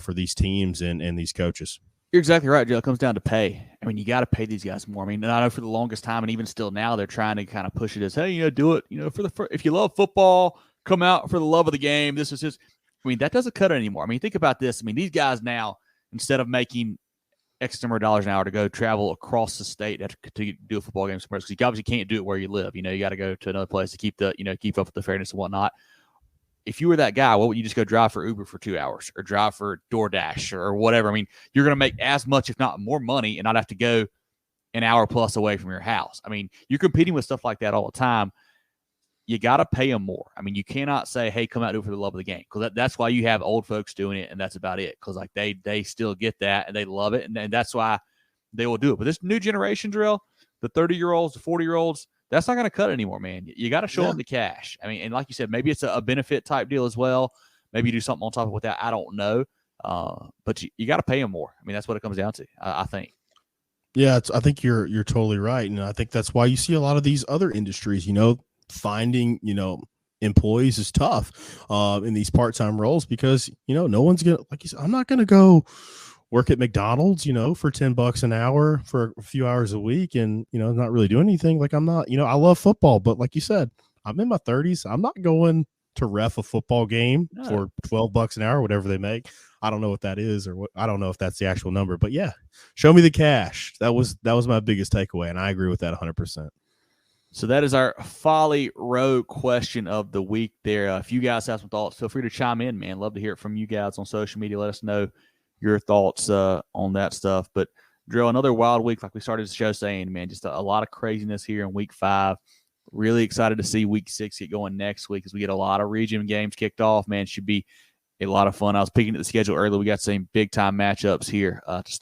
for these teams and these coaches? You're exactly right, Joe. It comes down to pay. I mean, you got to pay these guys more. I mean, and I know for the longest time, and even still now, they're trying to kind of push it as, hey, do it, if you love football, come out for the love of the game. This is just, I mean, that doesn't cut it anymore. I mean, think about this. I mean, these guys now, instead of making X number of dollars an hour to go travel across the state to do a football game somewhere, because you obviously can't do it where you live. You got to go to another place to keep up with the fairness and whatnot. If you were that guy, what would you just go drive for Uber for 2 hours or drive for DoorDash or whatever? I mean, you're going to make as much, if not more money, and not have to go an hour plus away from your house. I mean, you're competing with stuff like that all the time. You got to pay them more. I mean, you cannot say, hey, come out and do it for the love of the game, because that's why you have old folks doing it, and that's about it, because like they still get that, and they love it, and that's why they will do it. But this new generation, Jerel, the 30-year-olds, the 40-year-olds, that's not going to cut it anymore, man. You got to show them the cash. I mean, and like you said, maybe it's a benefit type deal as well. Maybe you do something on top of that. I don't know. But you got to pay them more. I mean, that's what it comes down to, I think. Yeah, I think you're totally right. And I think that's why you see a lot of these other industries, finding, employees is tough in these part-time roles, because, no one's going to, like you said, I'm not going to go work at McDonald's, for $10 an hour for a few hours a week and, not really doing anything. Like, I'm not, I love football, but like you said, I'm in my 30s. I'm not going to ref a football game for $12 an hour, whatever they make. I don't know what that is, or what, I don't know if that's the actual number, but yeah, show me the cash. That was my biggest takeaway. And I agree with that 100%. So that is our Folly Row question of the week there. If you guys have some thoughts, feel free to chime in, man. Love to hear it from you guys on social media. Let us know your thoughts on that stuff. But Jerel, another wild week, like we started the show saying, man, just a lot of craziness here in week 5. Really excited to see week 6 get going next week, as we get a lot of region games kicked off. Man, should be a lot of fun. I was peeking at the schedule earlier. We got some big time matchups here to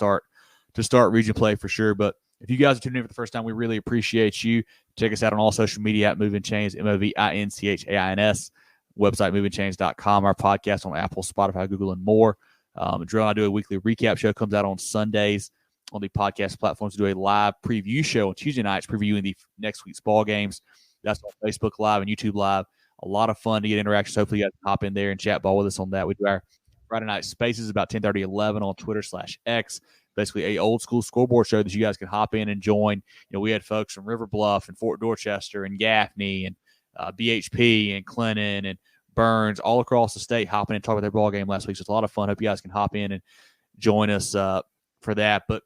start region play for sure. But if you guys are tuning in for the first time, we really appreciate you. Check us out on all social media at Movin Chains, MOVINCHAINS, website movinchains.com, our podcast on Apple, Spotify, Google, and more. Jerel and I do a weekly recap show, comes out on Sundays on the podcast platforms. We do a live preview show on Tuesday nights, previewing the next week's ball games. That's on Facebook Live and YouTube Live. A lot of fun to get interactions. Hopefully you guys can hop in there and chat ball with us on that. We do our Friday night spaces about 10:30, 11 on Twitter/X. Basically a old school scoreboard show that you guys can hop in and join. We had folks from River Bluff and Fort Dorchester and Gaffney and BHP and Clinton and Burns all across the state hopping and talking about their ball game last week. So it's a lot of fun. Hope you guys can hop in and join us for that. But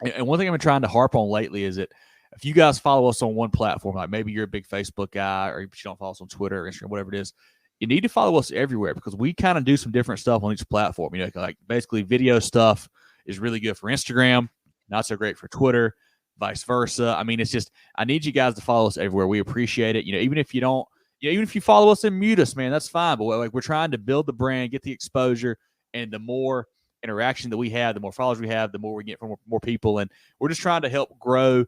and one thing I've been trying to harp on lately is that if you guys follow us on one platform, like maybe you're a big Facebook guy, or you don't follow us on Twitter or Instagram, whatever it is, you need to follow us everywhere, because we kind of do some different stuff on each platform. Like basically video stuff is really good for Instagram, not so great for Twitter, vice versa. I mean, it's just, I need you guys to follow us everywhere. We appreciate it. Even if you don't, even if you follow us and mute us, man, that's fine. But we're trying to build the brand, get the exposure, and the more interaction that we have, the more followers we have, the more we get from more people. And we're just trying to help grow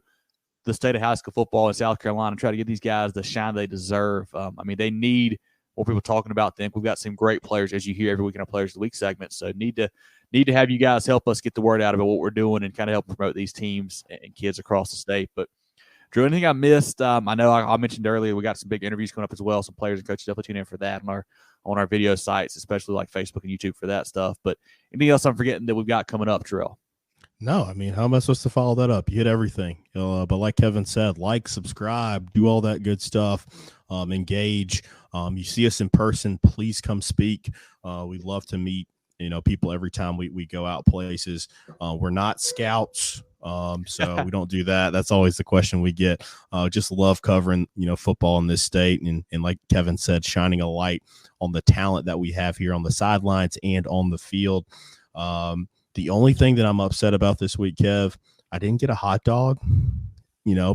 the state of high school football in South Carolina and try to give these guys the shine they deserve. I mean, they need more people talking about them. We've got some great players, as you hear every week in our Players of the Week segment. So need to have you guys help us get the word out about what we're doing and kind of help promote these teams and kids across the state. But Drew, anything I missed? I know I mentioned earlier we got some big interviews coming up as well. Some players and coaches, definitely tune in for that on our video sites, especially like Facebook and YouTube for that stuff. But anything else I'm forgetting that we've got coming up, Jerel? No, I mean, how am I supposed to follow that up? You hit everything. But like Kevin said, like, subscribe, do all that good stuff, engage. You see us in person, please come speak. We love to meet, people every time we go out places. We're not scouts, so we don't do that. That's always the question we get. Just love covering, football in this state. And like Kevin said, shining a light on the talent that we have here on the sidelines and on the field. The only thing that I'm upset about this week, Kev, I didn't get a hot dog,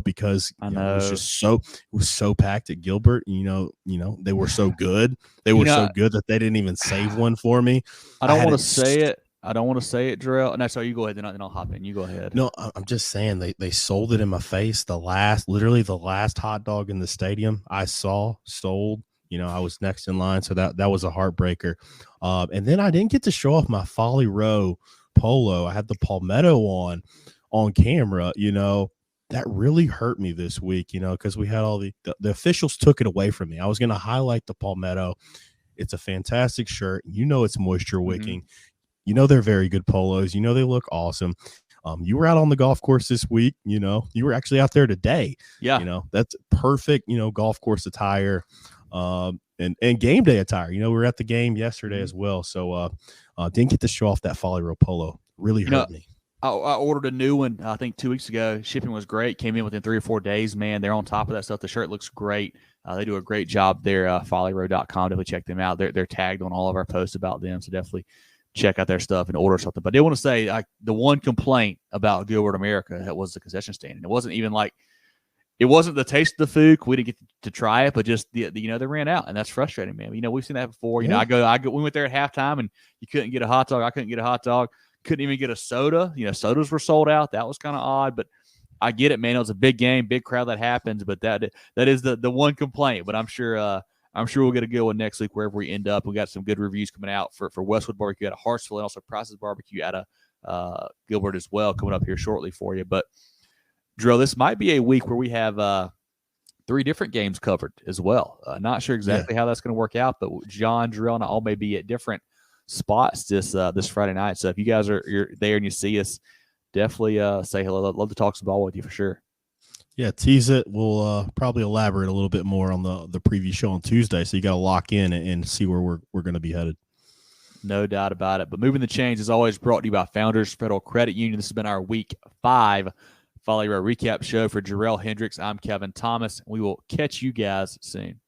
because it was just it was so packed at Gilbert. They were so good. They were so good that they didn't even save one for me. I don't want to say it. I don't want to say it, Jerel. No, sorry, you go ahead. Then I'll hop in. You go ahead. No, I'm just saying they sold it in my face. Literally the last hot dog in the stadium I saw sold. I was next in line, so that was a heartbreaker. And then I didn't get to show off my Folly Row polo. I had the palmetto on camera. That really hurt me this week. Because we had all the officials took it away from me. I was going to highlight the palmetto. It's a fantastic shirt. It's moisture wicking. You know they're very good polos. You know they look awesome. You were out on the golf course this week. You know, you were actually out there today. Yeah. You know, that's perfect, you know, golf course attire and game day attire. You know, we were at the game yesterday as well. So didn't get to show off that Folly Row polo. Really hurt me. I ordered a new one, I think 2 weeks ago. Shipping was great. Came in within 3 or 4 days, man. They're on top of that stuff. The shirt looks great. They do a great job there. FollyRow.com. Definitely check them out. They're tagged on all of our posts about them. So definitely check out their stuff and order something. But I did want to say the one complaint about Gilbert America that was the concession stand. And it wasn't even like it wasn't the taste of the food. We didn't get to try it, but just the you know, they ran out, and that's frustrating, man. You know, we've seen that before. You know, I go. We went there at halftime, and you couldn't get a hot dog. I couldn't get a hot dog. Couldn't even get a soda. You know, sodas were sold out. That was kind of odd, but I get it, man. It was a big game, big crowd that happens, but that is the one complaint. But I'm sure we'll get a good one next week wherever we end up. We got some good reviews coming out for Westwood Barbecue out of Hartsville, and also Price's Barbecue out of Gilbert as well, coming up here shortly for you. But Jerel, this might be a week where we have 3 different games covered as well. Not sure exactly how that's going to work out, but John, Jerel, and I all may be at different spots this Friday night. So if you guys you're there and you see us, definitely say hello. I'd love to talk some ball with you for sure. Yeah, tease it. We'll probably elaborate a little bit more on the preview show on Tuesday. So you got to lock in and see where we're going to be headed. No doubt about it. But Moving the Chains is always brought to you by Founders Federal Credit Union. This has been our Week 5 Folly Row recap show for Jerel Hendricks. I'm Kevin Thomas. We will catch you guys soon.